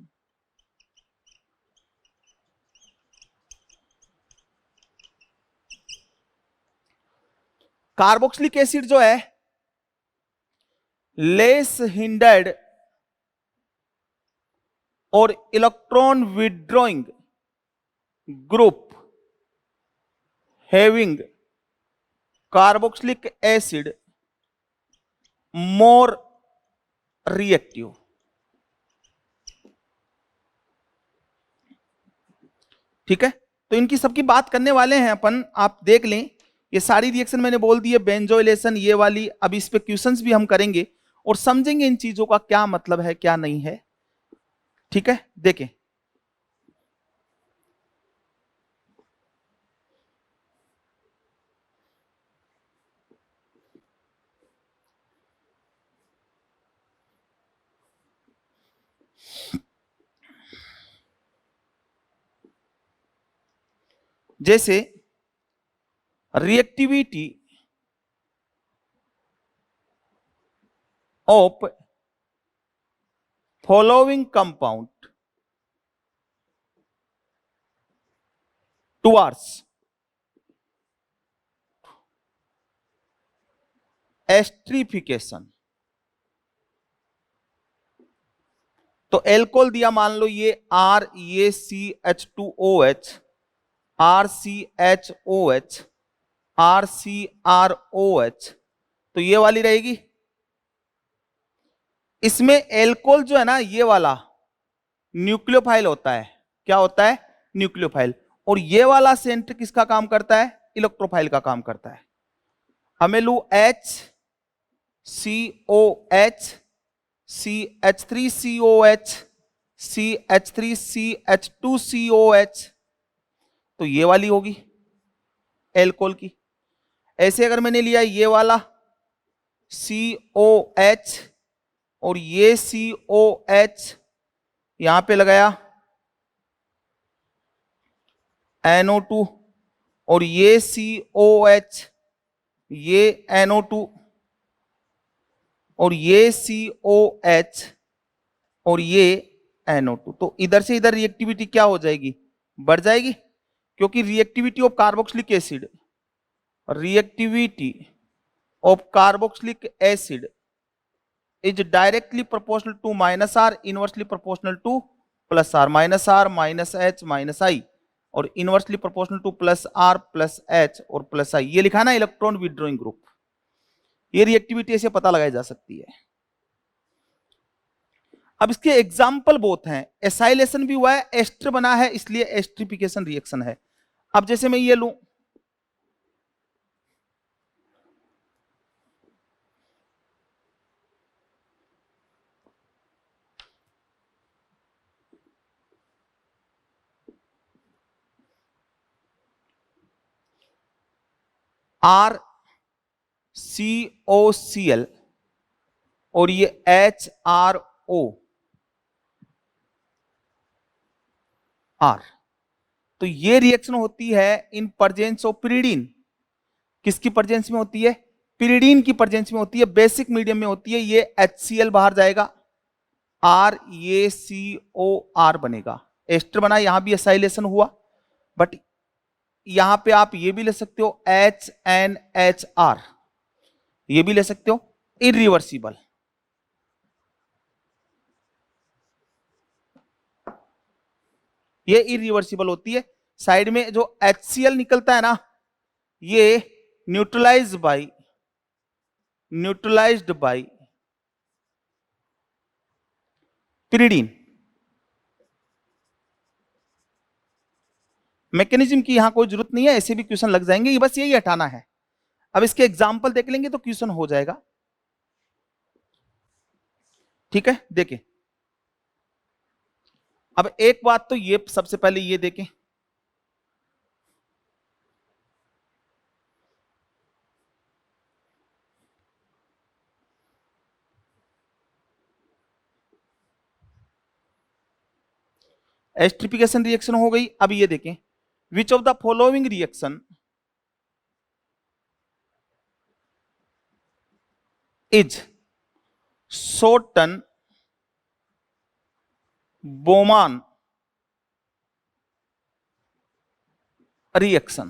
Carboxylic acid जो है लेस हिंडर्ड और electron withdrawing group having carboxylic acid more reactive. ठीक है, तो इनकी सबकी बात करने वाले हैं अपन, आप देख लें। ये सारी रिएक्शन मैंने बोल दी है, बेंजोइलेशन ये वाली, अब इस पे क्वेश्चंस भी हम करेंगे और समझेंगे इन चीजों का क्या मतलब है क्या नहीं है। ठीक है, देखें। जैसे reactivity of following compound towards esterification. तो एल्कोहल दिया, मान लो ये आर, ये CH2OH, RCHOH, RCROH, तो ये वाली रहेगी। इसमें एल्कोहल जो है ना, ये वाला न्यूक्लियोफाइल होता है। क्या होता है? न्यूक्लियोफाइल। और ये वाला सेंटर किसका काम करता है? इलेक्ट्रोफाइल का काम करता है। हमें लू HCOH, CH3COH, CH3CH2COH, तो ये वाली होगी एल्कोहल की। ऐसे अगर मैंने लिया ये वाला COH और ये COH, यहां पे लगाया NO2, और ये COH, ये NO2, और ये COH, और ये NO2, तो इधर से इधर रिएक्टिविटी क्या हो जाएगी? बढ़ जाएगी, क्योंकि reactivity of carboxylic acid, reactivity of carboxylic acid is directly proportional to minus R, inversely proportional to plus R, minus R minus H minus I, और inversely proportional two plus R plus H और प्लस I। ये लिखा ना इलेक्ट्रॉन विड्रॉइंग ग्रुप। ये रिएक्टिविटी ऐसे पता लगाई जा सकती है। अब इसके एग्जाम्पल बहुत हैं, एसाइलेशन भी हुआ है, एस्टर बना है, इसलिए एस्ट्रिफिकेशन रिएक्शन है। अब जैसे मैं ये लूं, RCOCl और ये HRO R, तो ये रिएक्शन होती है इन प्रेजेंस ऑफ पिरिडीन। किसकी प्रेजेंस में होती है? पिरिडीन की प्रेजेंस में होती है, बेसिक मीडियम में होती है। ये HCl बाहर जाएगा, R, ये COR बनेगा, एस्टर बना। यहां भी एसाइलेशन हुआ, बट यहां पे आप ये भी ले सकते हो HNHR, ये भी ले सकते हो, इरिवर्सिबल। ये इरिवर्सिबल होती है। साइड में जो HCl निकलता है ना, ये न्यूट्रलाइज्ड बाय पिरिडीन। मैकेनिज्म की यहां कोई जरूरत नहीं है, ऐसे भी क्वेश्चन लग जाएंगे, ये बस यही हटाना है। अब इसके एग्जाम्पल देख लेंगे तो क्वेश्चन हो जाएगा। ठीक है, देखें। अब एक बात तो ये सबसे पहले ये देखें, एस्ट्रिफिकेशन रिएक्शन हो गई। अब ये देखें, which of the following reaction is Schotten Baumann reaction,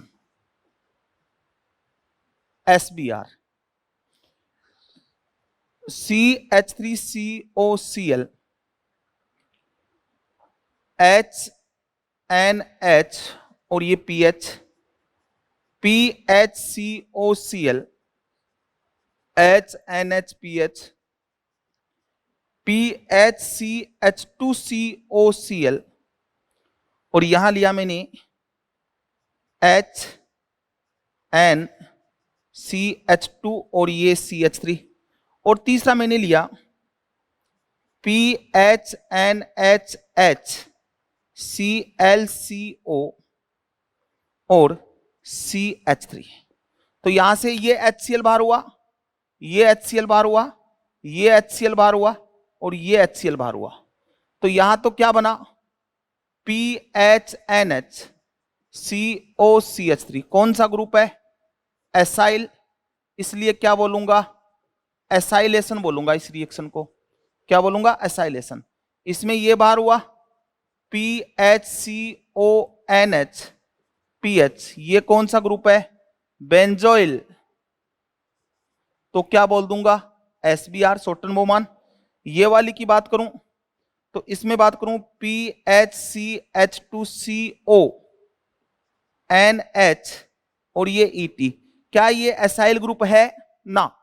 SBR. CH3COCl HNH और ये PH, PHCOCl HNHPH, PHCH2COCl और यहां लिया मैंने HNCH2 और ये CH3 और तीसरा मैंने लिया PHNHHClCO और CH3। तो यहां से ये HCl बाहर हुआ, ये HCl बाहर हुआ, ये HCl बाहर हुआ और ये HCl बाहर हुआ। तो यहां तो क्या बना, PHNHCOCH3 कौन सा ग्रुप है, एसाइल, इसलिए क्या बोलूंगा, एसाइलेशन बोलूंगा। इस रिएक्शन को क्या बोलूंगा, एसाइलेशन। इसमें ये बाहर हुआ PHCONH ये कौन सा ग्रुप है, बेंजोइल, तो क्या बोल दूंगा, SBR शॉर्टन बोमान। ये वाली की बात करूं तो इसमें बात करूं PHCH2CO NH और ये ET, क्या ये एसाइल ग्रुप है ना,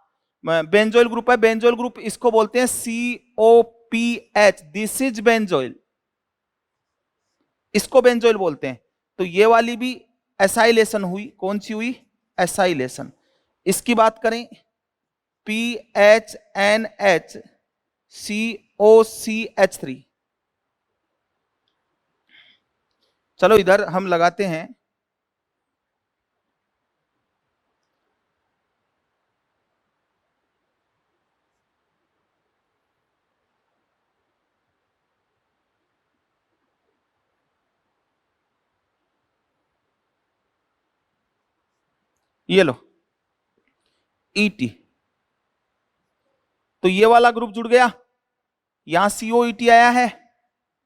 बेंजोइल ग्रुप है। बेंजोइल ग्रुप इसको बोलते हैं COPH, दिस इज बेंजोइल, इसको बेंजोइल बोलते हैं। तो ये वाली भी एसाइलेशन हुई, कौन सी हुई, एसाइलेशन। इसकी बात करें PHNHCOCH3, चलो इधर हम लगाते हैं ये लो ET, तो ये वाला ग्रुप जुड़ गया, यहां COET आया है,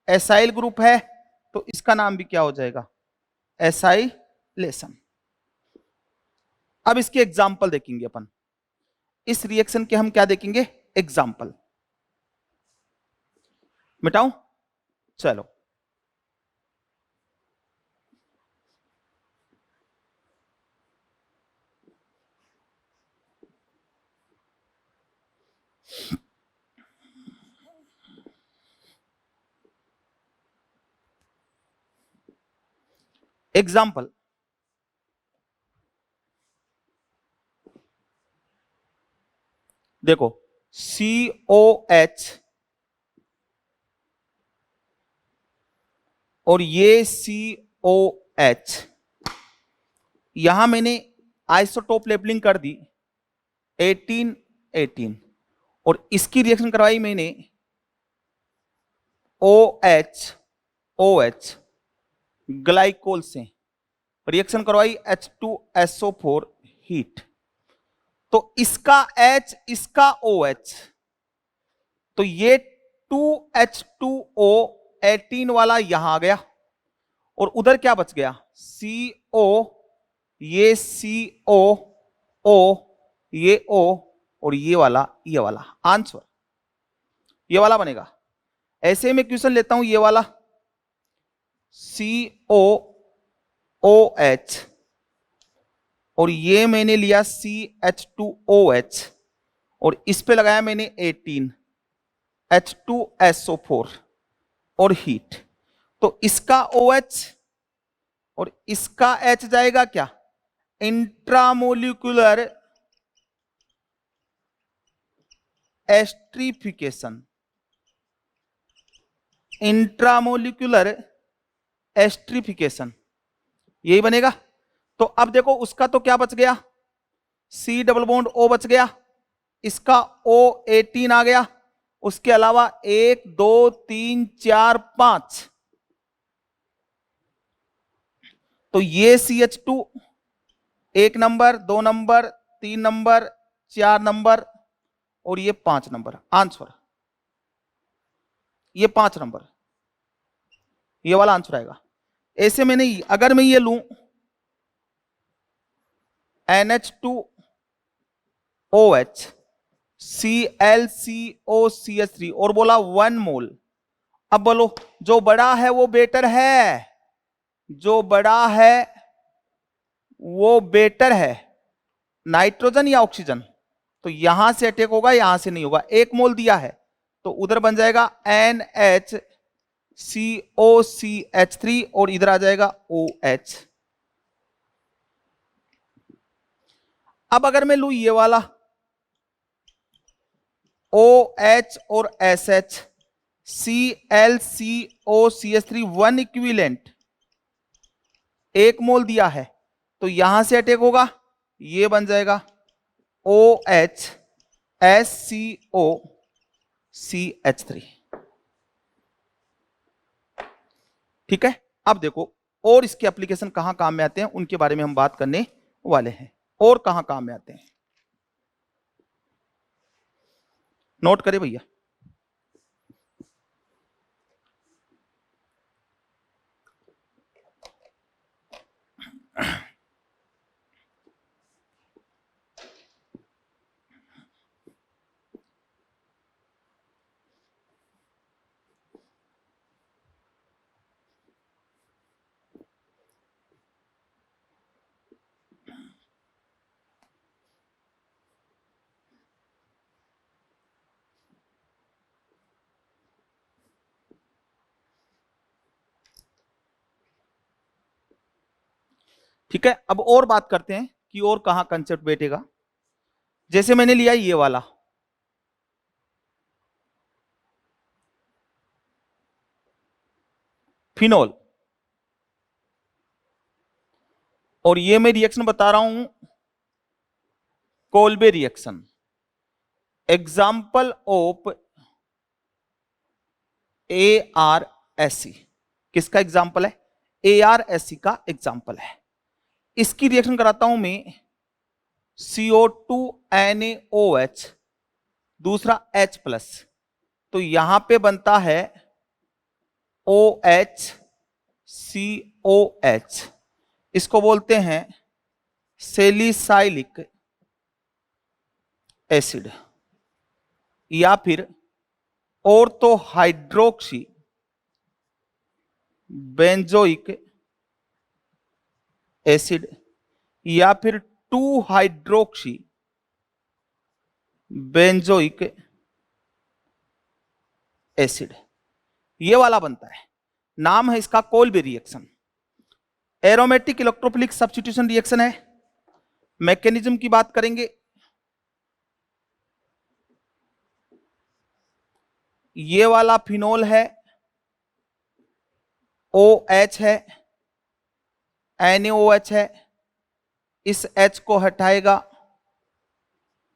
एसाइल ग्रुप है, तो इसका नाम भी क्या हो जाएगा, एसाइलेशन। अब इसके एग्जाम्पल देखेंगे अपन, इस रिएक्शन के हम क्या देखेंगे, एग्जाम्पल। मिटाऊं, चलो एग्जाम्पल, देखो COH और ये COH, यहां मैंने आइसोटोप लेबलिंग कर दी 1818 और इसकी रिएक्शन करवाई मैंने OH ग्लाइकोल से, रिएक्शन करवाई H2SO4 हीट, तो इसका H इसका OH, तो ये 2H2O 18 वाला यहां आ गया और उधर क्या बच गया, CO, ये CO, O, ये O और ये वाला आंसर ये वाला बनेगा। ऐसे में क्वेश्चन लेता हूं ये वाला COOH और ये मैंने लिया CH2OH और इस पे लगाया मैंने 18 H2SO4 और हीट, तो इसका OH और इसका H जाएगा क्या, इंट्रामोलिकुलर एस्ट्रिफिकेशन, इंट्रामोलिकुलर एस्ट्रिफिकेशन यही बनेगा। तो अब देखो उसका तो क्या बच गया, C डबल बॉन्ड O बच गया, इसका O18 आ गया, उसके अलावा 1 2 3 4 5, तो ये CH2 1 number 2 number 3 number 4 number और ये 5 नंबर आंसर, ये 5 नंबर, ये वाला आंसर आएगा। ऐसे में नहीं, अगर मैं ये लूं NH2OH ClCOCH3 और बोला 1 मोल, अब बोलो जो बड़ा है वो बेटर है, जो बड़ा है वो बेटर है, नाइट्रोजन या ऑक्सीजन? तो यहां से अटैक होगा, यहां से नहीं होगा। 1 मोल दिया है तो उधर बन जाएगा NHCOCH3 और इधर आ जाएगा OH। अब अगर मैं लू ये वाला OH और SH ClCOCH3 1 इक्विवेलेंट, 1 मोल दिया है तो यहां से अटैक होगा, ये बन जाएगा OH SCOCH3। ठीक है, अब देखो और इसके एप्लीकेशन कहां काम में आते हैं उनके बारे में हम बात करने वाले हैं। और कहां काम में आते हैं, नोट करें भैया। ठीक है, अब और बात करते हैं कि और कहां कंसेप्ट बैठेगा। जैसे मैंने लिया ये वाला फिनोल, और ये मैं रिएक्शन बता रहा हूं Kolbe reaction, example of ARSC। किसका एग्जाम्पल है? ARSC का एग्जाम्पल है। इसकी रिएक्शन कराता हूं मैं CO2NaOH दूसरा H प्लस, तो यहां पे बनता है OHCOH, इसको बोलते हैं सैलिसाइलिक एसिड या फिर ऑर्थो हाइड्रोक्सी बेंजोइक एसिड या फिर 2 हाइड्रोक्सी बेंजोइक एसिड, ये वाला बनता है। नाम है इसका Kolbe reaction. Aromatic electrophilic substitution reaction है। मैकेनिज्म की बात करेंगे, ये वाला फिनोल है, OH है, NaOH है, इस H को हटाएगा,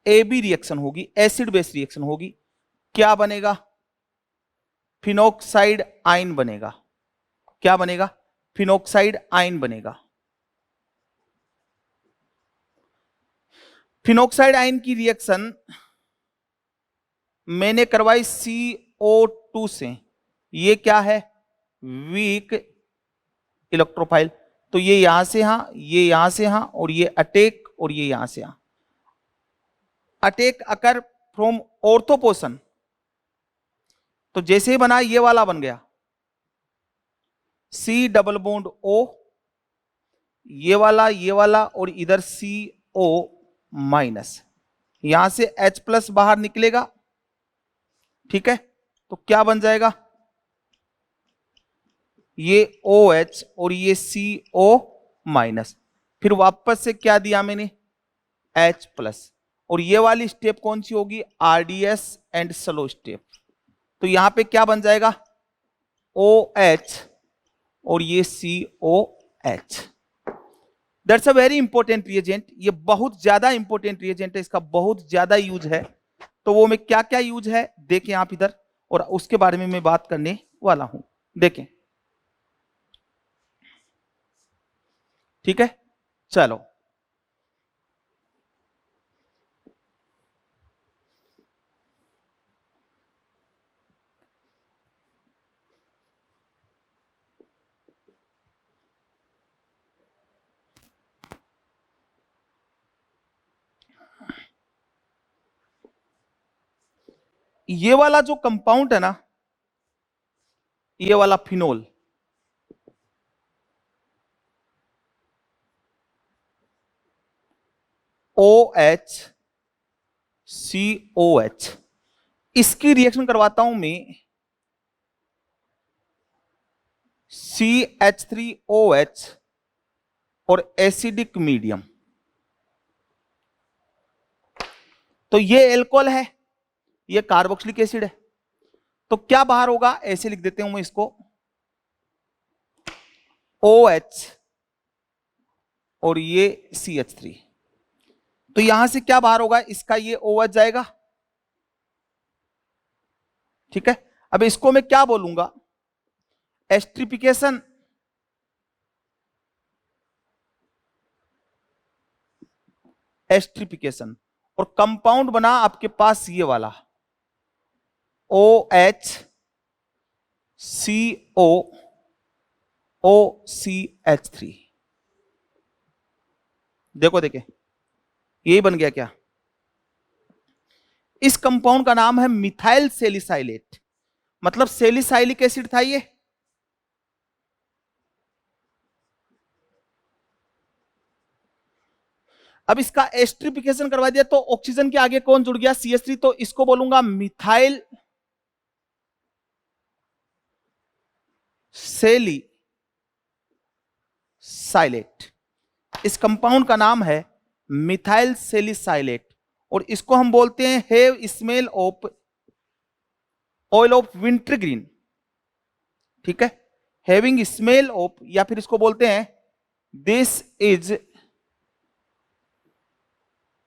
AB रिएक्शन होगी, एसिड बेस रिएक्शन होगी। क्या बनेगा? फिनोक्साइड आयन बनेगा। क्या बनेगा? फिनोक्साइड आयन बनेगा। फिनोक्साइड आयन की रिएक्शन मैंने करवाई CO2 से, ये क्या है? वीक इलेक्ट्रोफाइल, तो ये यहां से यहां, ये यहां से यहां, और ये अटैक, और ये यहां से यहां। Attack occur from ortho portion, तो जैसे ही बना ये वाला बन गया C डबल बॉन्ड O, ये वाला और इधर CO माइनस, यहां से H प्लस बाहर निकलेगा। ठीक है, तो क्या बन जाएगा? ये OH और ये CO माइनस, फिर वापस से क्या दिया मैंने? H प्लस, और ये वाली स्टेप कौन सी होगी? RDS and slow step. तो यहां पे क्या बन जाएगा? OH और ये COH। That's a very important reagent, ये बहुत ज्यादा इंपॉर्टेंट रिएजेंट है, इसका बहुत ज्यादा यूज है। तो वो में क्या क्या यूज है देखें आप इधर, और उसके बारे में मैं बात करने वाला हूं। देखें, ठीक है, चलो। ये वाला जो कंपाउंड है ना, ये वाला फिनोल, OH COH, इसकी रिएक्शन करवाता हूं मैं CH3OH और एसिडिक मीडियम। तो ये एल्कोहल है, ये कार्बोक्सिलिक एसिड है, तो क्या बाहर होगा, ऐसे लिख देते हूं मैं इसको, OH और ये CH3। तो यहां से क्या बाहर होगा, इसका ये OH जाएगा, ठीक है। अब इसको मैं क्या बोलूंगा, एस्ट्रिफिकेशन, एस्ट्रिफिकेशन, और कंपाउंड बना आपके पास ये वाला OH CO OCH3। देखो देखे, यही बन गया क्या, इस कंपाउंड का नाम है मिथाइल सेलिसाइलेट, मतलब सेलिसाइलिक एसिड था ये। अब इसका एस्ट्रिफिकेशन करवा दिया तो ऑक्सीजन के आगे कौन जुड़ गया, CH3, तो इसको बोलूंगा मिथाइल सेलिसाइलेट। इस कंपाउंड का नाम है मिथाइल सेलिसाइलेट, और इसको हम बोलते हैं have smell of oil of wintergreen, ठीक है, हैविंग स्मेल ऑफ, या फिर इसको बोलते हैं this is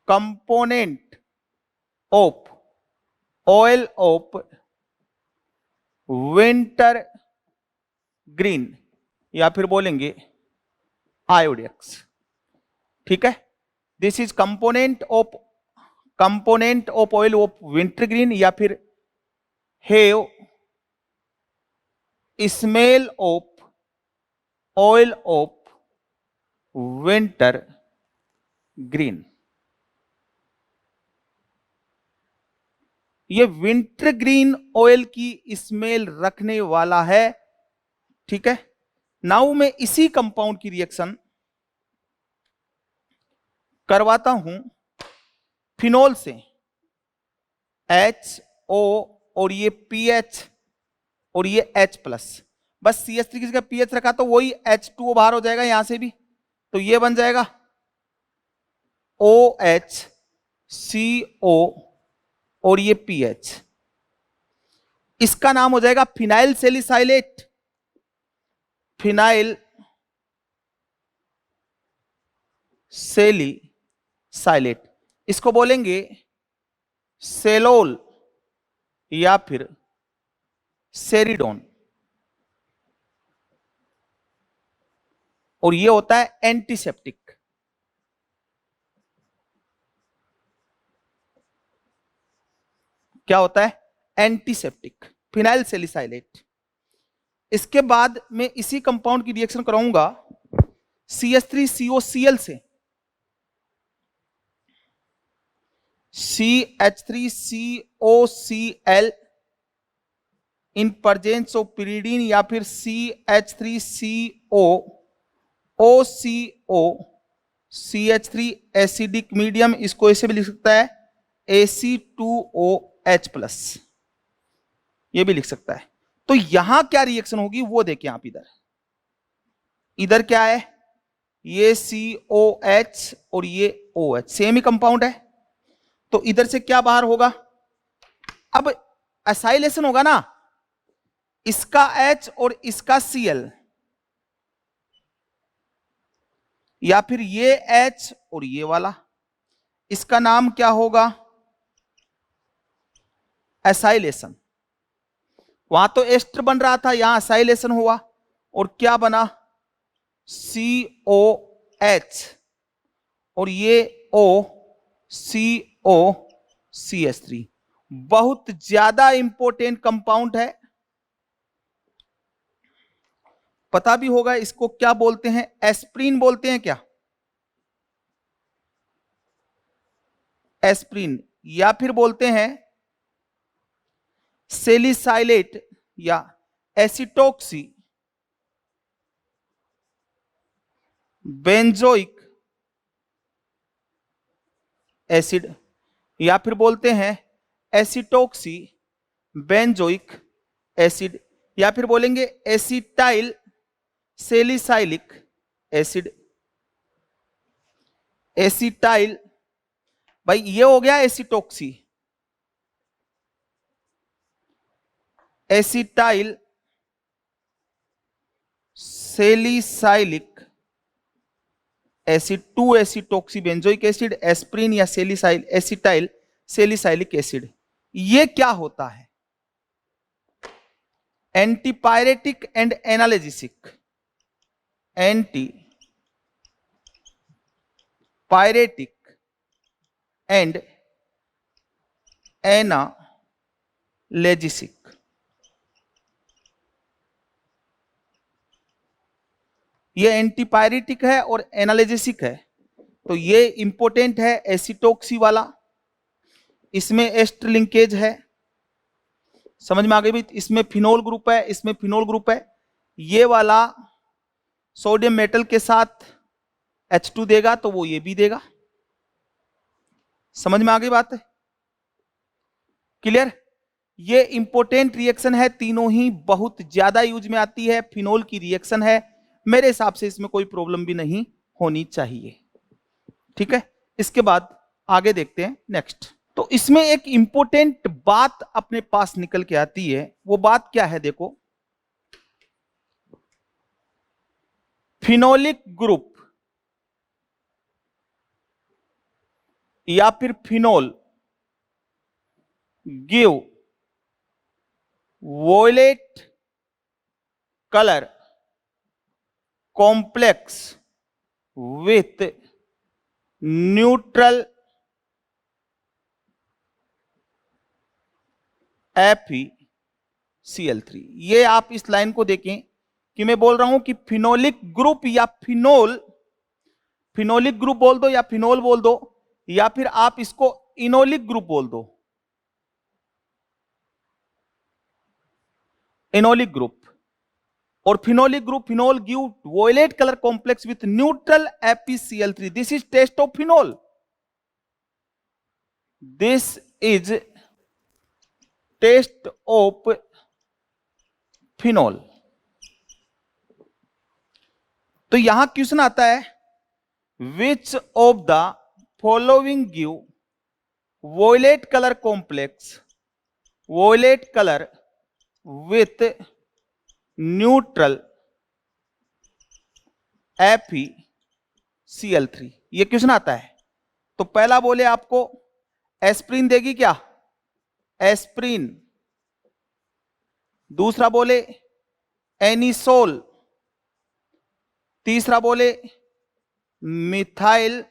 component of oil of winter green, या फिर बोलेंगे आयोडेक्स, ठीक है। This is component of oil of winter green, या फिर have smell of oil of winter green. ये विंटर ग्रीन ऑयल की स्मेल रखने वाला है, ठीक है। नाउ मैं इसी कंपाउंड की रिएक्शन करवाता हूं फिनोल से, HO और ये PH और ये H प्लस, बस CH3 की जगह PH रखा तो वही H2O बाहर हो जाएगा यहां से भी, तो ये बन जाएगा OH CO और ये PH, इसका नाम हो जाएगा फिनाइल सेलिसाइलेट, फिनाइल सेलिसाइलेट। इसको बोलेंगे सेलोल या फिर सेरिडोन, और ये होता है एंटीसेप्टिक। क्या होता है, एंटीसेप्टिक, फिनाइल सेलिसाइलेट। इसके बाद मैं इसी कंपाउंड की रिएक्शन कराऊंगा CH3COCl से, CH3COCl in presence of pyridine, या फिर CH3CO CH3 एसिडिक मीडियम, इसको ऐसे भी लिख सकता है Ac2OH प्लस, ये भी लिख सकता है। तो यहां क्या रिएक्शन होगी वो देखिए आप, इधर क्या है, ये COH और ये OH सेम ही कंपाउंड है, तो इधर से क्या बाहर होगा, अब एसाइलेशन होगा ना, इसका H और इसका Cl, या फिर ये H और ये वाला, इसका नाम क्या होगा, एसाइलेशन। वहां तो एस्टर बन रहा था, यहां एसाइलेशन हुआ, और क्या बना, COH और ये COCH3। बहुत ज्यादा इंपॉर्टेंट कंपाउंड है, पता भी होगा इसको क्या बोलते हैं, एस्प्रिन बोलते हैं क्या, एस्प्रिन, या फिर बोलते हैं सेलिसाइलेट या एसिटोक्सी बेंजोइक एसिड, या फिर बोलते हैं एसिटोक्सी बेंजोइक एसिड, या फिर बोलेंगे एसिटाइल सेलिसाइलिक एसिड। एसिटाइल, भाई ये हो गया acetoxy, acetyl salicylic acid, 2 acetoxy benzoic acid, aspirin या सेलिसाइल एसिटाइल सेलिसाइलिक एसिड। ये क्या होता है? Antipyretic and analgesic, anti pyretic and analgesic. ये एंटीपायरेटिक है और एनाल्जेसिक है, तो ये इंपॉर्टेंट है एसिटोक्सी वाला, इसमें एस्टर लिंकेज है, समझ में आ गई भी? इसमें फिनोल ग्रुप है, इसमें फिनोल ग्रुप है। ये वाला सोडियम मेटल के साथ H2 देगा तो वो ये भी देगा। समझ में आ गई बात है? क्लियर? ये इंपॉर्टेंट रिएक्शन है, तीनों ही बहुत ज्यादा यूज में आती है, फिनोल की रिएक्शन है, मेरे हिसाब से इसमें कोई प्रॉब्लम भी नहीं होनी चाहिए। ठीक है, इसके बाद आगे देखते हैं नेक्स्ट। तो इसमें एक इंपॉर्टेंट बात अपने पास निकल के आती है, वो बात क्या है? देखो, फिनोलिक ग्रुप या फिर phenol give violet colour complex with neutral FeCl3। ये आप इस लाइन को देखें कि मैं बोल रहा हूं कि फिनोलिक ग्रुप या फिनोल, फिनोलिक ग्रुप बोल दो या फिनोल बोल दो, या फिर आप इसको इनोलिक ग्रुप बोल दो, इनोलिक ग्रुप। और phenolic group, phenol give violet colour complex with neutral FeCl3। This is test of phenol, this is test of phenol. तो यहां क्वेश्चन आता है, which of the following give violet colour complex, violet colour with neutral FeCl3। ये क्वेश्चन आता है। तो पहला बोले आपको एस्प्रिन देगी क्या? एस्प्रिन। दूसरा बोले एनिसोल। तीसरा बोले मिथाइल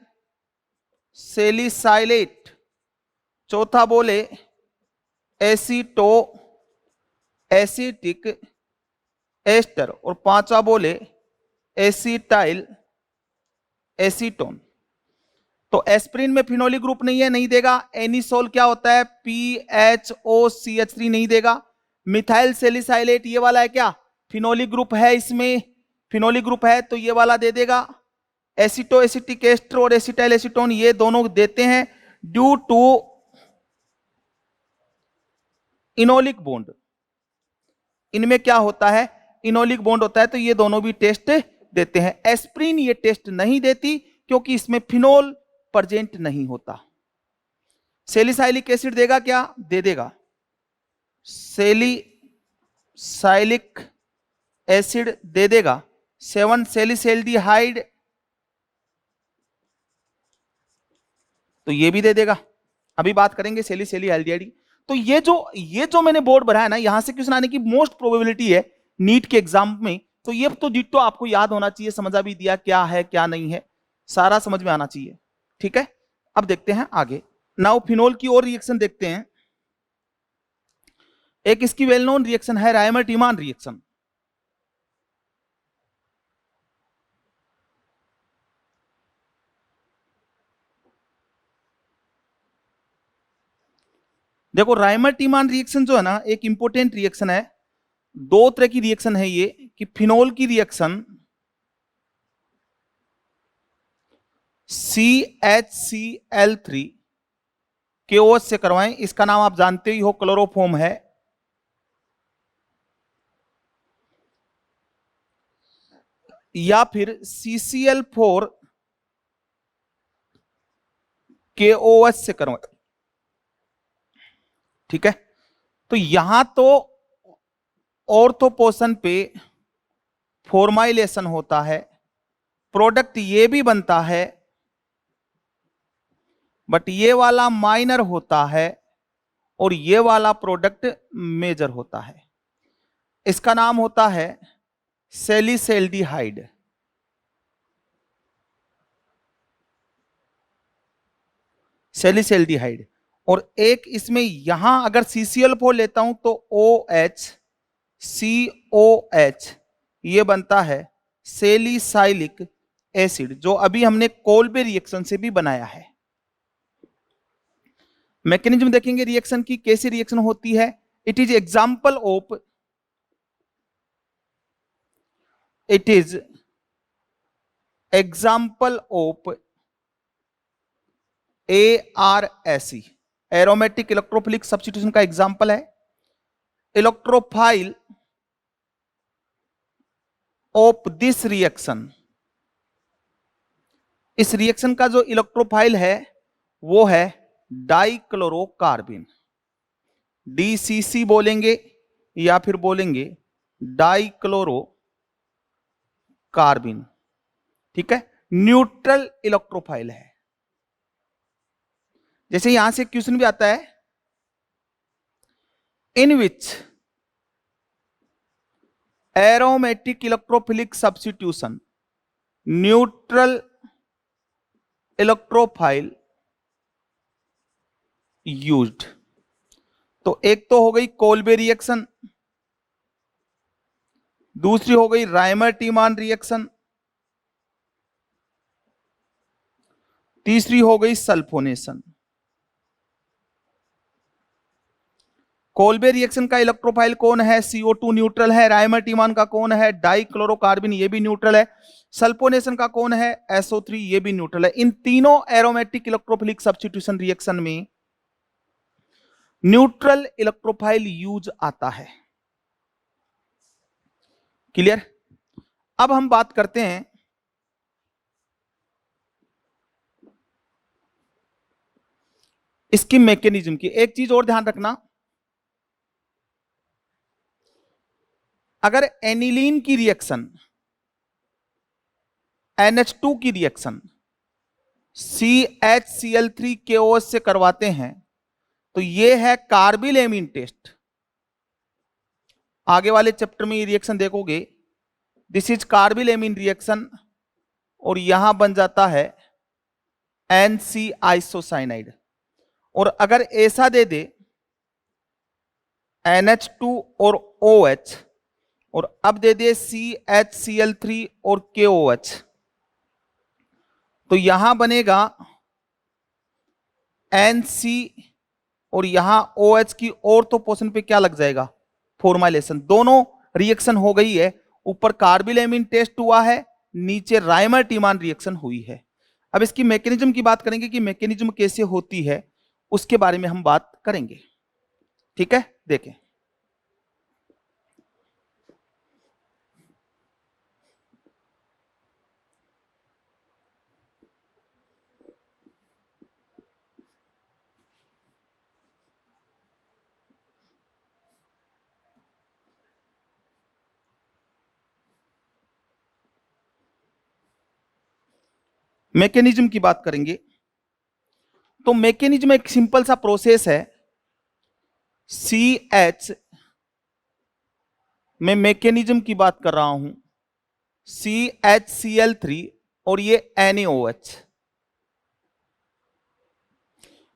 सेलिसाइलेट। चौथा बोले एसिटो एसिटिक एस्टर। और पांचवा बोले एसिटाइल एसीटोन। तो एस्प्रिन में फिनोलिक ग्रुप नहीं है, नहीं देगा। एनिसोल क्या होता है? PHOCH3 नहीं देगा। मिथाइल सेलिसाइलेट ये वाला है क्या? फिनोलिक ग्रुप है, इसमें फिनोलिक ग्रुप है तो ये वाला दे देगा। एसिटो एसिटिक एस्टर और एसिटाइल एसीटोन ये दोनों देते हैं ड्यू टू इनोलिक बॉन्ड। इनमें क्या होता है? इनोलिक बॉन्ड होता है, तो ये दोनों भी टेस्ट देते हैं। एस्प्रिन ये टेस्ट नहीं देती क्योंकि इसमें फिनोल प्रेजेंट नहीं होता। सेलिसाइलिक एसिड देगा क्या? दे देगा। सेलिसाइलिक एसिड दे देगा। 7 सेलिसैल्डिहाइड तो ये भी दे देगा। अभी बात करेंगे सेलिसैल्डिहाइड। तो ये जो मैंने बोर्ड भरा है ना, यहां से क्वेश्चन आने की मोस्ट प्रोबेबिलिटी है नीट के एग्जाम में। तो ये तो डिट्टो आपको याद होना चाहिए, समझा भी दिया क्या है क्या नहीं है, सारा समझ में आना चाहिए। ठीक है, अब देखते हैं आगे। नाउ फिनोल की और रिएक्शन देखते हैं। एक इसकी वेल नोन रिएक्शन है रायमर-टीमान रिएक्शन। देखो राइमर टीमान रिएक्शन जो है ना, एक इंपॉर्टेंट रिएक्शन है। दो तरह की रिएक्शन है ये, कि फिनोल की रिएक्शन CHCl3 KOH से करवाएं, इसका नाम आप जानते ही हो, क्लोरोफॉर्म है। या फिर CCl4 KOH से करवाएं। ठीक है, तो यहां तो ऑर्थो पोर्शन पे फॉर्माइलेशन होता है, प्रोडक्ट ये भी बनता है, बट ये वाला माइनर होता है और ये वाला प्रोडक्ट मेजर होता है। इसका नाम होता है सैलिसैल्डिहाइड। सैलिसैल्डिहाइड। और एक इसमें यहां अगर CCl4 लेता हूं तो OHCOH ये बनता है सैलिसाइलिक एसिड, जो अभी हमने कोल्बे रिएक्शन से भी बनाया है। मैकेनिज्म देखेंगे रिएक्शन की, कैसी रिएक्शन होती है। It is example of ARSE, aromatic electrophilic substitution का एग्जाम्पल है। इलेक्ट्रोफाइल ऑफ दिस रिएक्शन, इस रिएक्शन का जो इलेक्ट्रोफाइल है वो है डाइक्लोरोकार्बिन, DCC बोलेंगे या फिर बोलेंगे डाइक्लोरोकार्बिन। ठीक है, न्यूट्रल इलेक्ट्रोफाइल है। जैसे यहां से क्वेश्चन भी आता है, in which aromatic electrophilic substitution neutral electrophile used. तो एक तो हो गई कोल्बे रिएक्शन, दूसरी हो गई राइमर टीमान रिएक्शन, तीसरी हो गई सल्फोनेशन। कोल्बे रिएक्शन का इलेक्ट्रोफाइल कौन है? CO2 न्यूट्रल है। राइमर टीमान का कौन है? डाइक्लोरोकार्बिन, ये भी न्यूट्रल है। सल्फोनेशन का कौन है? SO3, ये भी न्यूट्रल है। इन तीनों एरोमेटिक इलेक्ट्रोफिलिक सब्स्टिट्यूशन रिएक्शन में न्यूट्रल इलेक्ट्रोफाइल यूज आता है। क्लियर? अब हम बात करते हैं इसकी मैकेनिज्म की। एक चीज और ध्यान रखना, अगर एनिलीन की रिएक्शन NH2 की रिएक्शन CHCl3 KOH से करवाते हैं तो यह है कार्बिल एमीन टेस्ट। आगे वाले चैप्टर में ये रिएक्शन देखोगे, this is carbyl amine reaction, और यहां बन जाता है NC आइसोसाइनाइड। और अगर ऐसा दे दे NH2 और OH, और अब दे दे CHCl3 और KOH, तो यहां बनेगा NC और यहां OH की ऑर्थो पोर्शन पे क्या लग जाएगा? फॉर्माइलेशन। दोनों रिएक्शन हो गई है। ऊपर कार्बिल एमीन टेस्ट हुआ है, नीचे राइमर टीमान रिएक्शन हुई है। अब इसकी मैकेनिज्म की बात करेंगे कि मैकेनिज्म कैसे होती है, उसके बारे में हम बात करेंगे। ठीक है, देखें। मैकेनिज्म की बात करेंगे तो मैकेनिज्म एक सिंपल सा प्रोसेस है। CH में मैकेनिज्म की बात कर रहा हूं, CHCl3 और ये NaOH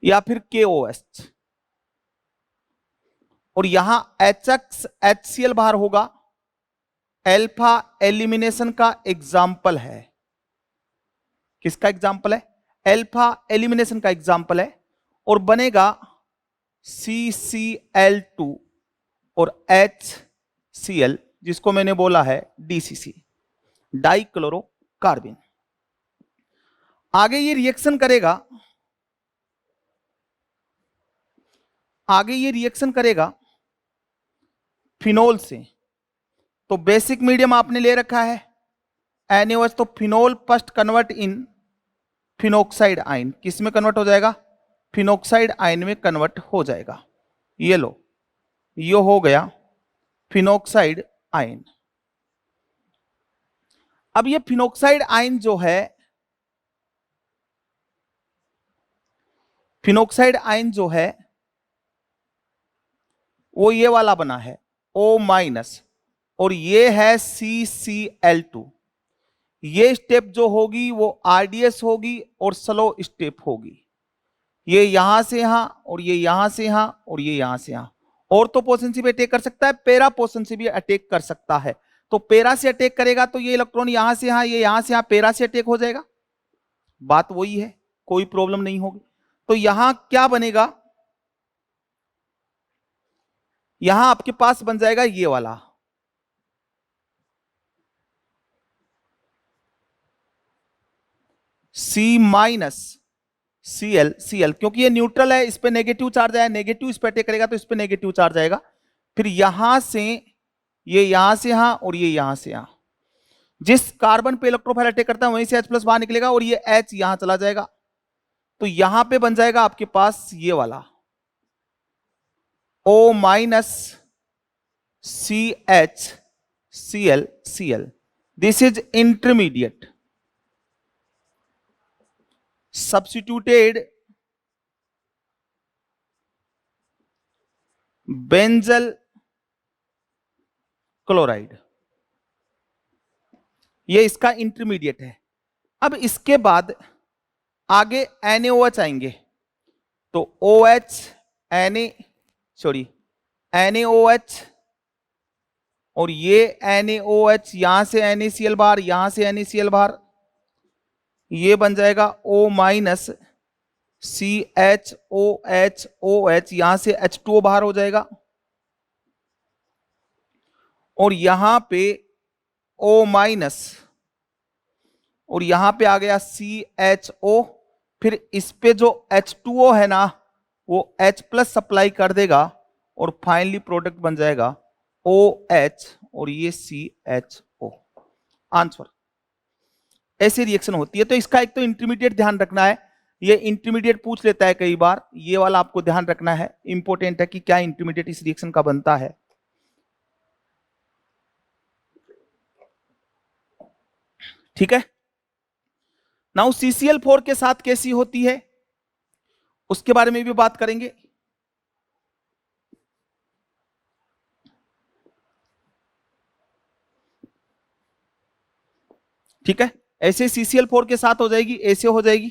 या फिर KOH, और यहां HCl बाहर होगा। एल्फा एलिमिनेशन का एग्जाम्पल है। किसका एग्जाम्पल है? एल्फा एलिमिनेशन का एग्जाम्पल है। और बनेगा CCl2 और HCl, जिसको मैंने बोला है DCC, डाइक्लोरोकार्बन। आगे ये रिएक्शन करेगा, आगे ये रिएक्शन करेगा फिनोल से। तो बेसिक मीडियम आपने ले रखा है NaOH, तो phenol first convert in phenoxide ion. किस में कन्वर्ट हो जाएगा? फिनोक्साइड आयन में कन्वर्ट हो जाएगा। ये लो, ये हो गया फिनोक्साइड आयन। अब ये फिनोक्साइड आयन जो है, फिनोक्साइड आयन जो है वो ये वाला बना है O-, और ये है CCl2। ये स्टेप जो होगी वो RDS होगी और स्लो स्टेप होगी। ये यहां से यहां और ये यहां से यहां और ये यहां से यहां। ऑर्थो पोजीशन से भी अटैक कर सकता है, पैरा पोजीशन से भी अटैक कर सकता है। तो पैरा से अटैक करेगा तो ये इलेक्ट्रॉन यहां से यहां, ये यहां से यहां, पैरा से अटैक हो जाएगा। बात वही है, कोई प्रॉब्लम नहीं होगी। तो यहां क्या बनेगा? यहां आपके पास बन जाएगा ये वाला C-Cl, क्योंकि ये न्यूट्रल है, इस पे नेगेटिव चार्ज आया, नेगेटिव इस पे अटैक करेगा तो इस पे नेगेटिव चार्ज आएगा। फिर यहां से ये यहां से यहां और ये यहां से यहां, जिस कार्बन पे इलेक्ट्रोफाइल अटैक करता है वहीं से H+ बाहर निकलेगा और ये H यहां चला जाएगा। तो यहां पे बन जाएगा आपके पास ये वाला O-, CH, this is intermediate substituted benzyl chloride. ये इसका इंटरमीडिएट है। अब इसके बाद आगे NaOH आएंगे, तो OH, NaOH और ये NaOH, यहां से NaCl बाहर, यहां से NaCl बाहर, ये बन जाएगा O-, CHOH, यहां से H2O बाहर हो जाएगा और यहां पे O-, और यहां पे आ गया CHO। फिर इस पे जो H2O है ना वो H+ सप्लाई कर देगा और फाइनली प्रोडक्ट बन जाएगा OH और ये CHO। आंसर, ऐसी रिएक्शन होती है। तो इसका एक तो इंटरमीडिएट ध्यान रखना है, ये इंटरमीडिएट पूछ लेता है कई बार, ये वाला आपको ध्यान रखना है, इंपॉर्टेंट है कि क्या इंटरमीडिएट इस रिएक्शन का बनता है। ठीक है। नाउ CCl4 के साथ कैसी होती है उसके बारे में भी बात करेंगे। ठीक है, ऐसे CCl4 के साथ हो जाएगी, ऐसे हो जाएगी।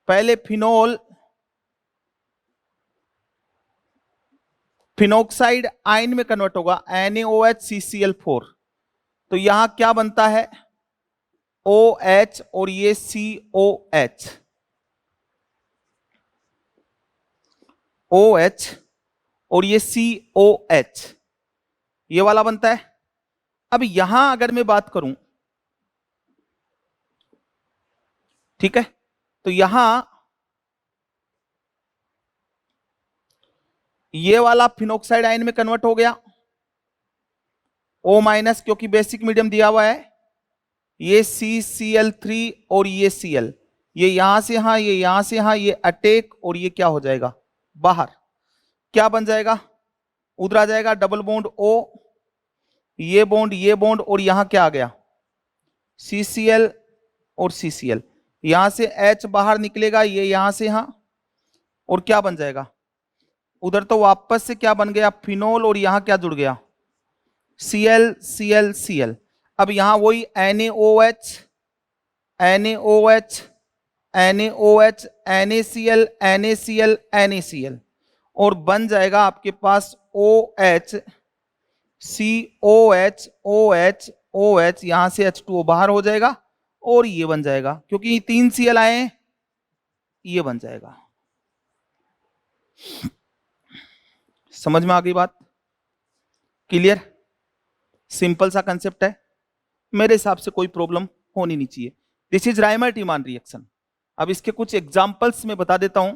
पहले फिनोल फिनोक्साइड आयन में कन्वर्ट होगा NaOH CCl4। तो यहां क्या बनता है? OH और ये COH, OH और ये COH, ये वाला बनता है। अब यहां अगर मैं बात करूं, ठीक है, तो यहां ये वाला फिनोक्साइड आयन में कन्वर्ट हो गया O-, क्योंकि बेसिक मीडियम दिया हुआ है, ये CCl3 और ये Cl, ये यहां से यहां, ये यहां से यहां, ये अटैक और ये क्या हो जाएगा? बाहर। क्या बन जाएगा? उधर आ जाएगा डबल बॉन्ड O, ये बॉन्ड और यहां क्या आ गया? CCl और CCl, यहां से H बाहर निकलेगा, ये यहां से यहां, और क्या बन जाएगा? उधर तो वापस से क्या बन गया? फिनोल, और यहां क्या जुड़ गया? Cl Cl Cl। अब यहां वही NaOH NaOH NaOH NaCl NaCl NaCl, और बन जाएगा आपके पास OH COH OH OH, यहां से H2O बाहर हो जाएगा और ये बन जाएगा, क्योंकि 3 Cl आए, ये बन जाएगा। समझ में आ गई बात? क्लियर? सिंपल सा कंसेप्ट है, मेरे हिसाब से कोई प्रॉब्लम होनी नहीं चाहिए। This is Reimer Tiemann reaction. अब इसके कुछ एग्जांपल्स मैं बता देता हूं।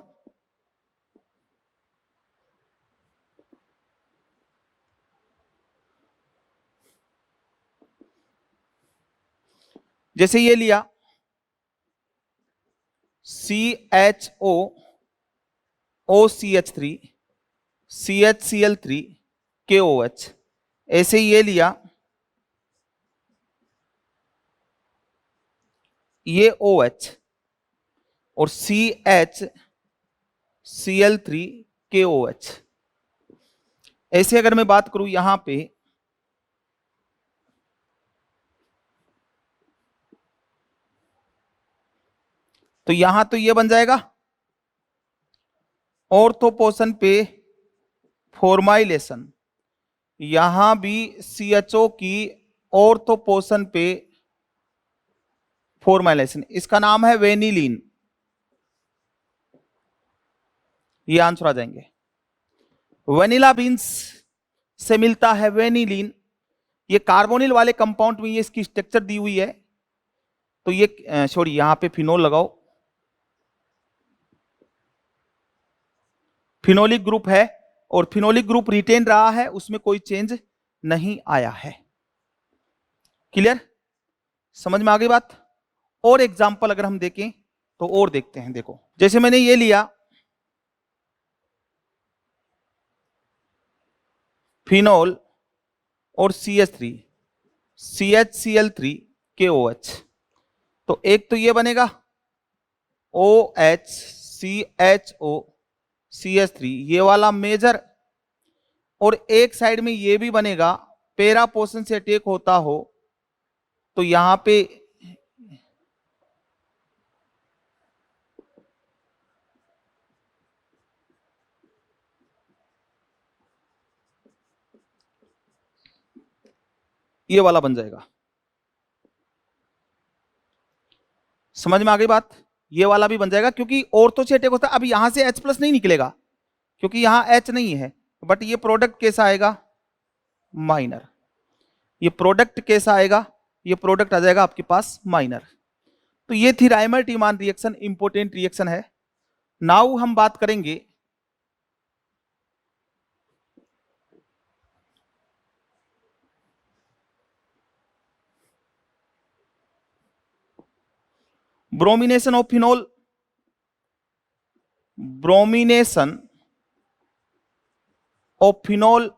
जैसे ये लिया CHO OCH3 CHCl3 KOH, ऐसे ये लिया ये OH और CHCl3 KOH। ऐसे अगर मैं बात करूं यहां पे, तो यहां तो ये बन जाएगा ऑर्थो पोर्शन पे फॉर्माइलेशन, यहां भी CHO की ऑर्थो पोर्शन पे फॉर्माइलेशन, इसका नाम है वेनिलीन। ये आंसर आ जाएंगे। वेनिला बीन्स से मिलता है वेनिलीन। ये कार्बोनिल वाले कंपाउंड में ये इसकी स्ट्रक्चर दी हुई है। तो ये सॉरी यहां पे फिनोल लगाओ, फिनोलिक ग्रुप है और फिनोलिक ग्रुप रिटेन रहा है, उसमें कोई चेंज नहीं आया है। क्लियर? समझ में आ गई बात? और एग्जांपल अगर हम देखें तो और देखते हैं। देखो जैसे मैंने ये लिया फिनोल और CH3 CHCl3 KOH, तो एक तो ये बनेगा OH CHO CH3 ये वाला मेजर, और एक साइड में ये भी बनेगा, पैरा पोर्शन से अटैक होता हो तो यहां पे ये वाला बन जाएगा। समझ में आ गई बात? ये वाला भी बन जाएगा क्योंकि ऑर्थो से अटैक होता है। अब यहां से H+ नहीं निकलेगा क्योंकि यहां H नहीं है, बट ये प्रोडक्ट कैसा आएगा? माइनर। ये प्रोडक्ट कैसा आएगा? ये प्रोडक्ट आ जाएगा आपके पास माइनर। तो ये थी रायमर-टीमान रिएक्शन, इंपोर्टेंट रिएक्शन है। नाउ हम बात करेंगे bromination of phenol, bromination of phenol,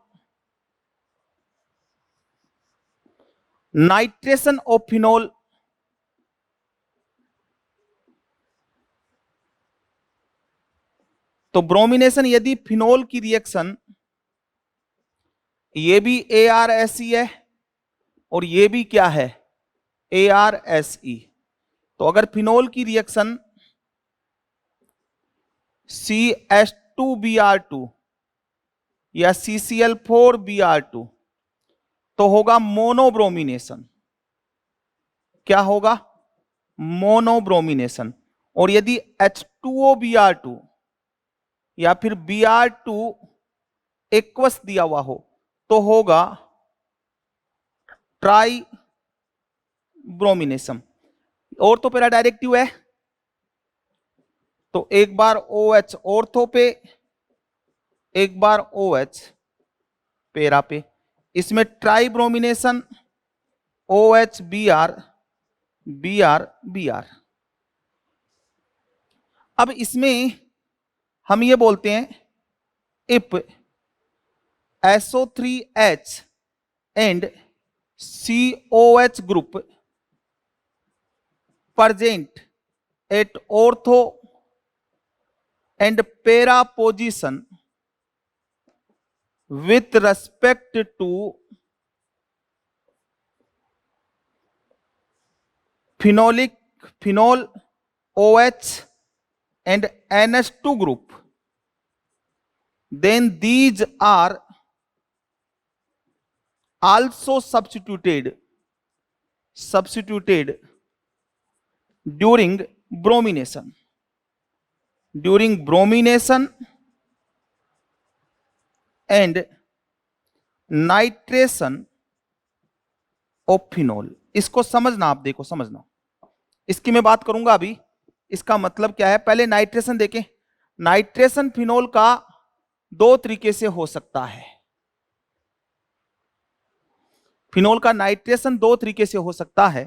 nitration of phenol, तो ब्रोमिनेशन यदि फिनोल की रिएक्शन, ये भी ARSE है और ये भी क्या है? ARSE। तो अगर फिनोल की रिएक्शन CH2Br2 या CCl4Br2 तो होगा मोनोब्रोमिनेशन। क्या होगा? मोनोब्रोमिनेशन। और यदि H2OBr2 या फिर Br2 एक्वस दिया हुआ हो तो होगा ट्राई ब्रोमिनेशन। और तो पैरा डायरेक्टिव है, तो एक बार OH ऑर्थो पे, एक बार OH पैरा पे। इसमें try bromination OH Br Br Br। अब इसमें हम ये बोलते हैं if SO3H and COH group present at ortho and para position with respect to phenol OH and NH2 group, then these are also substituted during bromination. During bromination and nitration of phenol. इसको समझना, आप देखो समझना, इसकी मैं बात करूंगा अभी। इसका मतलब क्या है, पहले नाइट्रेशन देखें। नाइट्रेशन फिनोल का दो तरीके से हो सकता है। फिनोल का नाइट्रेशन दो तरीके से हो सकता है।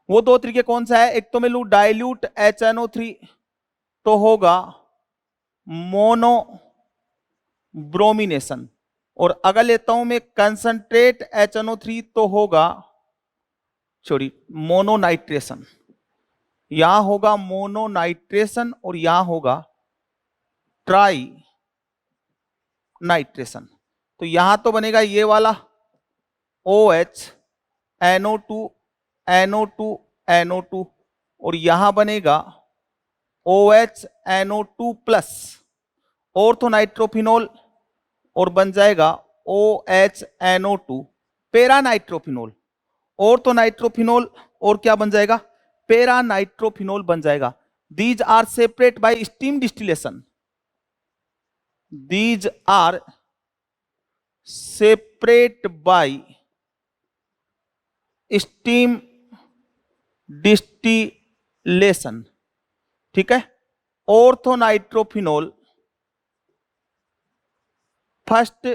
वो दो तरीके कौन सा है? एक तो मैं लू डाइल्यूट HNO3 तो होगा मोनो ब्रोमिनेशन, और अगर लेता हूं मैं कंसंट्रेट HNO3 तो होगा सॉरी मोनोनाइट्रेशन। यहां होगा मोनोनाइट्रेशन और यहां होगा ट्राई नाइट्रेशन। तो यहां तो बनेगा ये वाला OH NO2 NO2 NO2, और यहां बनेगा OH NO2 प्लस ऑर्थोनाइट्रोफिनोल, और बन जाएगा OH NO2 पैरानाइट्रोफिनोल। ऑर्थोनाइट्रोफिनोल और क्या बन जाएगा? पैरानाइट्रोफिनोल बन जाएगा। These are separate by steam distillation. These are separate by steam distillation। ठीक है, orthonitrophenol first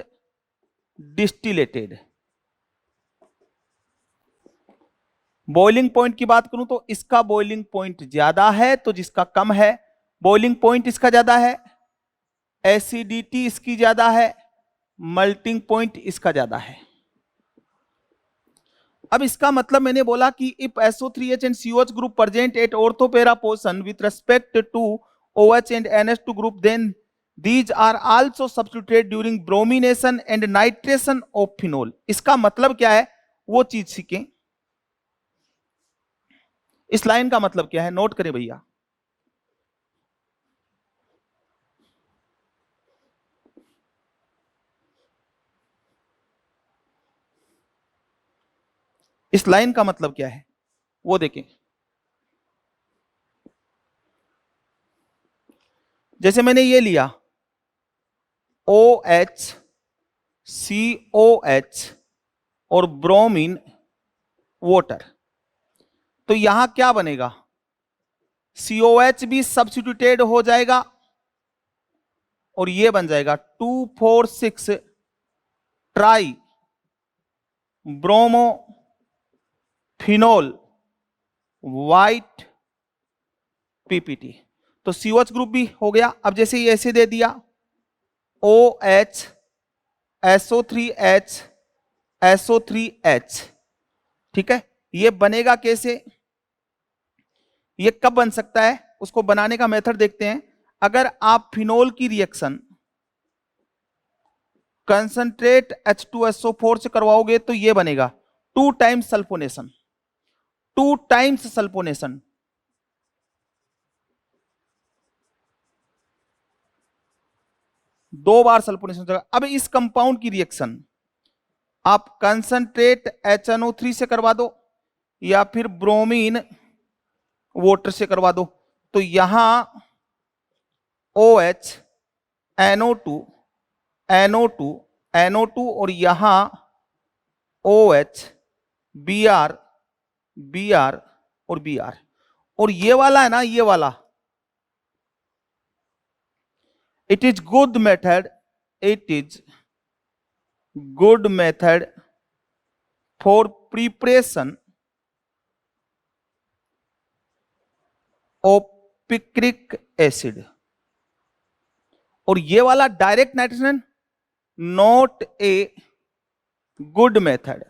distillated. Boiling point की बात करूं तो इसका बॉइलिंग पॉइंट ज्यादा है, तो जिसका कम है। बॉइलिंग पॉइंट इसका ज्यादा है, एसिडिटी इसकी ज्यादा है, मेल्टिंग पॉइंट इसका ज्यादा है। अब इसका मतलब मैंने बोला कि if SO3H and COH group present at orthopara portion with respect to OH and NH2 group, then these are also substituted during bromination and nitration of phenol। इसका मतलब क्या है वो चीज सीखें। इस लाइन का मतलब क्या है, नोट करें भैया। इस लाइन का मतलब क्या है वो देखें। जैसे मैंने ये लिया OH COH और ब्रोमीन वाटर, तो यहां क्या बनेगा? COH भी सब्स्टिट्यूटेड हो जाएगा और ये बन जाएगा 2,4,6 try bromo phenol white PPT। तो COH ग्रुप भी हो गया। अब जैसे ये ऐसे दे दिया OH SO3H SO3H, ठीक है, ये बनेगा कैसे? ये कब बन सकता है उसको बनाने का मेथड देखते हैं। अगर आप फिनोल की रिएक्शन कंसंट्रेट H2SO4 से करवाओगे तो ये बनेगा 2 टाइम्स सल्फोनेशन, 2 टाइम्स सल्फोनेशन। दो बार सल्फोनेशन होगा। अब इस कंपाउंड की रिएक्शन आप कंसंट्रेट HNO3 से करवा दो या फिर ब्रोमीन वाटर से करवा दो, तो यहां OH NO2 NO2 NO2 और यहां OH Br Br और Br, और ये वाला है ना, ये वाला it is good method, it is good method for preparation of picric acid। और ये वाला direct nitration not a good method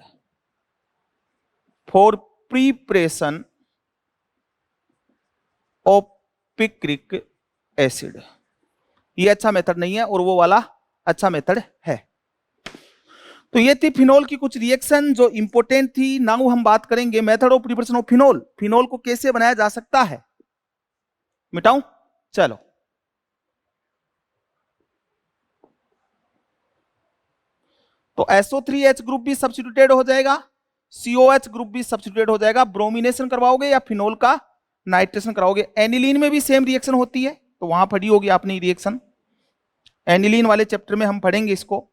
for preparation of picric acid. ये अच्छा मेथड नहीं है और वो वाला अच्छा मेथड है। तो ये थी फिनोल की कुछ रिएक्शन जो इंपॉर्टेंट थी। नाउ हम बात करेंगे method of preparation of phenol. Phenol को कैसे बनाया जा सकता है, मिटाऊं? चलो, तो SO3H ग्रुप भी सब्स्टिट्यूटेड हो जाएगा, COH ग्रुप भी सब्स्टिट्यूटेड हो जाएगा। ब्रोमिनेशन करवाओगे या फिनोल का नाइट्रेशन कराओगे। एनिलीन में भी सेम रिएक्शन होती है, तो वहां पढ़ी होगी आपने रिएक्शन। एनिलीन वाले चैप्टर में हम पढ़ेंगे इसको।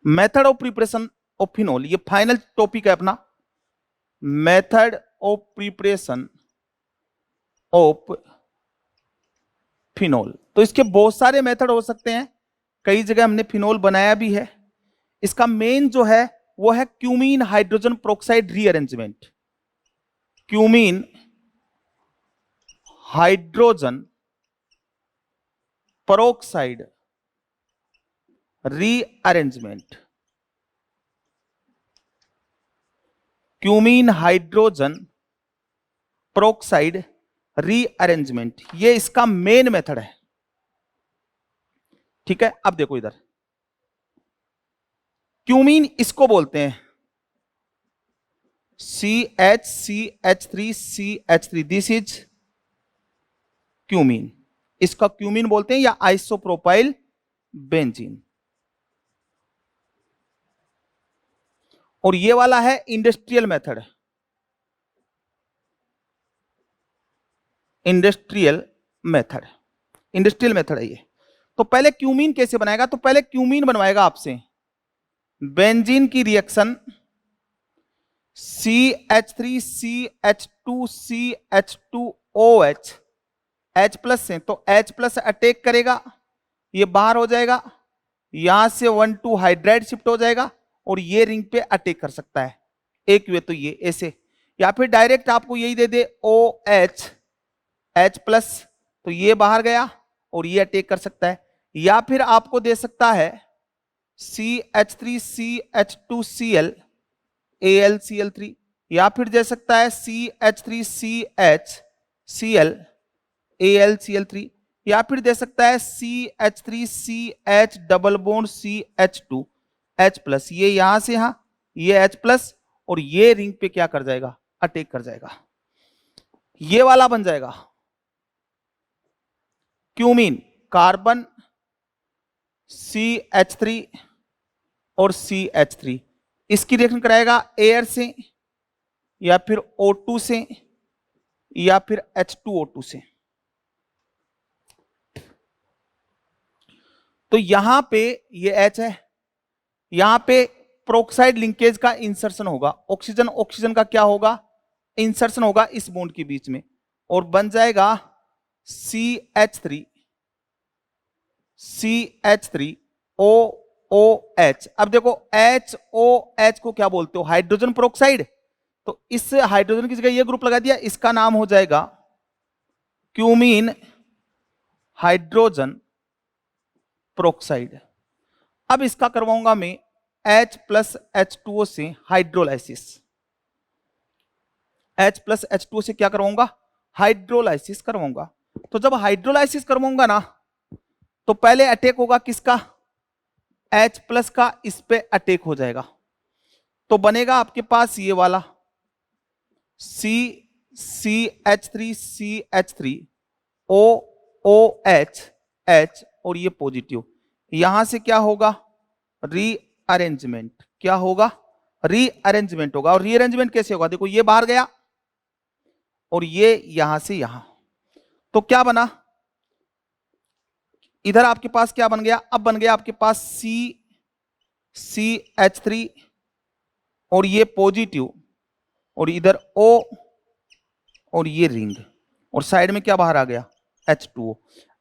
Method of preparation of phenol, ये फाइनल टॉपिक है अपना, method of preparation of phenol. तो इसके बहुत सारे मेथड हो सकते हैं, कई जगह हमने फिनोल बनाया भी है। इसका मेन जो है वो है cumene hydrogen peroxide rearrangement, cumene hydrogen peroxide rearrangement, cumene hydrogen peroxide rearrangement, ये इसका मेन मेथड है। ठीक है, अब देखो इधर, क्यूमीन इसको बोलते हैं CH3, दिस इज क्यूमीन, इसका क्यूमीन बोलते हैं, या आइसोप्रोपाइल बेंजीन। और ये वाला है इंडस्ट्रियल मेथड, इंडस्ट्रियल मेथड है ये। तो पहले क्यूमीन कैसे बनाएगा, तो पहले क्यूमीन बनवाएगा आपसे बेंजीन की रिएक्शन CH3CH2CH2OH H प्लस से, तो H प्लस अटैक करेगा, ये बाहर हो जाएगा, यहां से 1,2 हाइड्राइड शिफ्ट हो जाएगा और ये रिंग पे अटैक कर सकता है एक वे, तो ये ऐसे, या फिर डायरेक्ट आपको यही दे दे OH H प्लस, तो ये बाहर गया और ये अटैक कर सकता है, या फिर आपको दे सकता है CH3CH2Cl AlCl3, या फिर दे सकता है CH3CHCl AlCl3, या फिर दे सकता है CH3CH double bond CH2 H plus, ये यहां से यहां, ये H प्लस, और ये रिंग पे क्या कर जाएगा, अटैक कर जाएगा, ये वाला बन जाएगा क्यूमीन, कार्बन CH3 और CH3, इसकी रिएक्शन कराएगा एयर से, या फिर O2 से, या फिर H2O2 से। तो यहां पे ये H है, यहां पे प्रोक्साइड लिंकेज का इंसर्शन होगा, ऑक्सीजन ऑक्सीजन का क्या होगा, इंसर्शन होगा इस बॉन्ड के बीच में, और बन जाएगा CH3OOH। अब देखो HOH को क्या बोलते हो, हाइड्रोजन प्रोक्साइड, तो इस हाइड्रोजन की जगह ये ग्रुप लगा दिया, इसका नाम हो जाएगा क्यूमीन हाइड्रोजन प्रोक्साइड। अब इसका करवाऊंगा मैं H प्लस H2O से हाइड्रोलाइसिस, H प्लस H2O से क्या करवाऊंगा, हाइड्रोलाइसिस करवाऊंगा। तो जब हाइड्रोलाइसिस करवाऊंगा ना, तो पहले अटैक होगा किसका, H प्लस का, इस पे अटैक हो जाएगा, तो बनेगा आपके पास ये वाला CH3CH3OOH H, और ये पॉजिटिव, यहां से क्या होगा, रीअरेंजमेंट, क्या होगा, रीअरेंजमेंट होगा। और रीअरेंजमेंट कैसे होगा, देखो ये बाहर गया और ये यहां से यहां, तो क्या बना, इधर आपके पास क्या बन गया, अब बन गया आपके पास CH3 और ये पॉजिटिव, और इधर O, और ये रिंग, और साइड में क्या बाहर आ गया, H2O।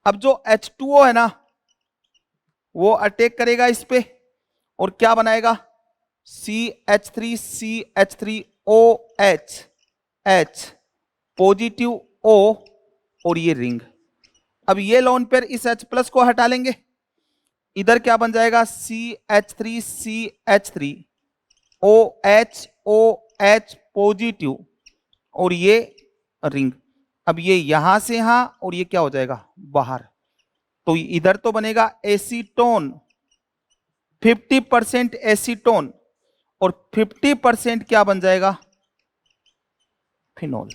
अब जो H2O है ना, वो अटैक करेगा इस पे, और क्या बनाएगा, CH3CH3OH H पॉजिटिव O, और ये रिंग। अब ये लोन पेयर इस H प्लस को हटा लेंगे, इधर क्या बन जाएगा, CH3CH3OH पॉजिटिव, और ये रिंग। अब ये यहां से यहां, और ये क्या हो जाएगा, बाहर, तो इधर तो बनेगा एसीटोन, 50% एसीटोन, और 50% क्या बन जाएगा, फिनोल,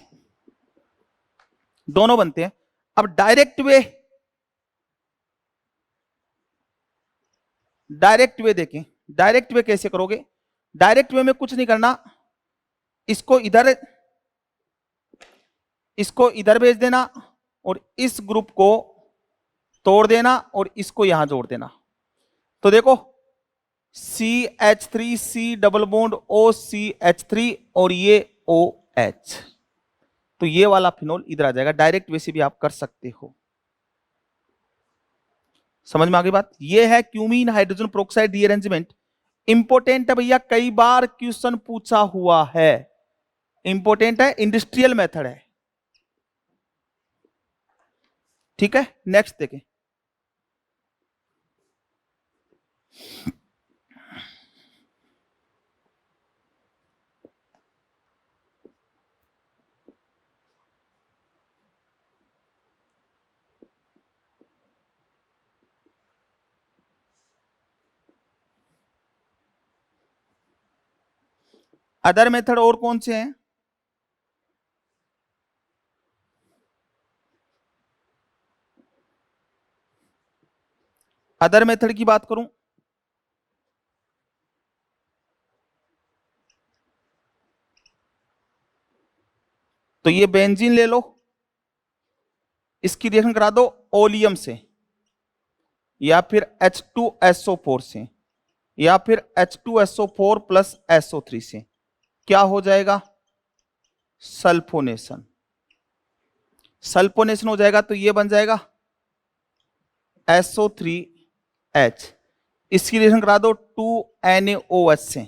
दोनों बनते हैं। अब डायरेक्ट वे देखें, डायरेक्ट वे कैसे करोगे, डायरेक्ट वे में कुछ नहीं करना, इसको इधर भेज देना और इस ग्रुप को तोड़ देना और इसको यहां जोड़ देना। तो देखो CH3 C double bond OCH3 और ये OH, तो ये वाला फिनोल इधर आ जाएगा। डायरेक्ट वैसे भी आप कर सकते हो। समझ में आ गई बात? ये है cumene hydrogen peroxide rearrangement. Important है भैया, कई बार क्वेश्चन पूछा हुआ है, इंपोर्टेंट है, इंडस्ट्रियल मेथड है। ठीक है, नेक्स्ट देखें। अदर मेथड और कौन से हैं? अदर मेथड की बात करूं तो ये बेंजीन ले लो, इसकी रिएक्शन करा दो ओलियम से, या फिर H2SO4 से, या फिर H2SO4 प्लस SO3 से। क्या हो जाएगा? सल्फोनेशन। सल्फोनेशन हो जाएगा तो ये बन जाएगा SO3H। इसकी रिएक्शन करा दो 2NaOH से,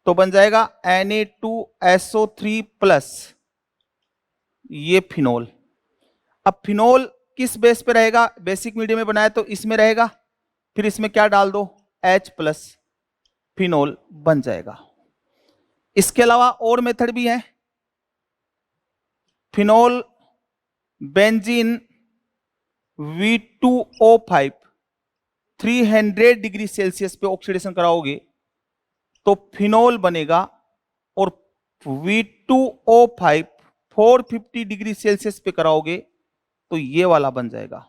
तो बन जाएगा Na2SO3 प्लस ये फिनोल। अब फिनोल किस बेस पे रहेगा? बेसिक मीडियम में बनाया तो इसमें रहेगा, फिर इसमें क्या डाल दो? H प्लस फिनोल बन जाएगा। इसके अलावा और मेथड भी है। Phenol benzene V2O5 300 degree Celsius पे ऑक्सीडेशन कराओगे तो फिनोल बनेगा, और V2O5 450 डिग्री सेल्सियस पे कराओगे तो ये वाला बन जाएगा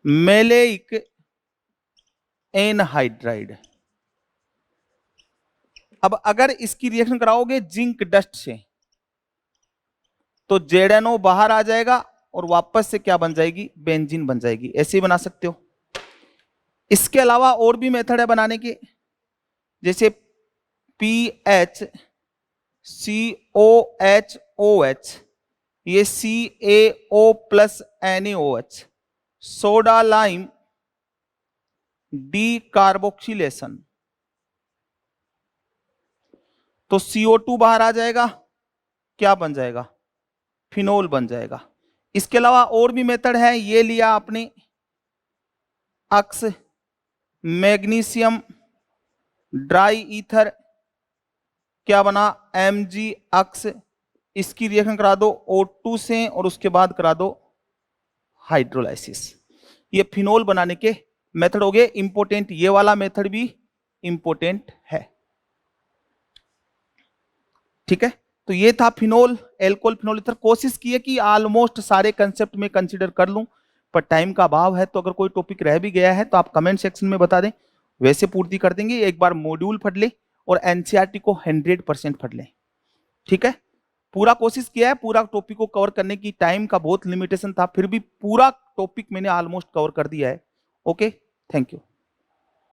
मेलेइक एनहाइड्राइड। अब अगर इसकी रिएक्शन कराओगे जिंक डस्ट से तो ZNO बाहर आ जाएगा और वापस से क्या बन जाएगी? बेंजीन बन जाएगी। ऐसे ही बना सकते हो। इसके अलावा और भी मेथड है बनाने के, जैसे PHCOHOH, ये CaO plus NaOH, soda lime decarboxylation, तो CO2 बाहर आ जाएगा, क्या बन जाएगा? फिनोल बन जाएगा। इसके अलावा और भी मेथड है, ये लिया आपने अक्स मैग्नीशियम ड्राई ईथर, क्या बना? Mg अक्स। इसकी रिएक्शन करा दो O2 से और उसके बाद करा दो हाइड्रोलाइसिस। ये फिनोल बनाने के मेथड हो गए इंपोर्टेंट। ये वाला मेथड भी इंपोर्टेंट है। ठीक है, तो ये था फिनोल, एल्कोहल, फिनोल ईथर। कोशिश की है कि ऑलमोस्ट सारे कंसेप्ट में कंसीडर कर लूं, पर टाइम का अभाव है। तो अगर कोई टॉपिक रह भी गया है तो आप कमेंट सेक्शन में बता दें, वैसे पूर्ति कर देंगे। एक बार मॉड्यूल पढ़ ले और एनसीईआरटी को 100% पढ़ ले। ठीक है, पूरा कोशिश किया है, पूरा टॉपिक को कवर करने की टाइम का बहुत लिमिटेशन था, फिर भी पूरा टॉपिक मैंने ऑलमोस्ट कवर कर दिया है। Okay, thank you.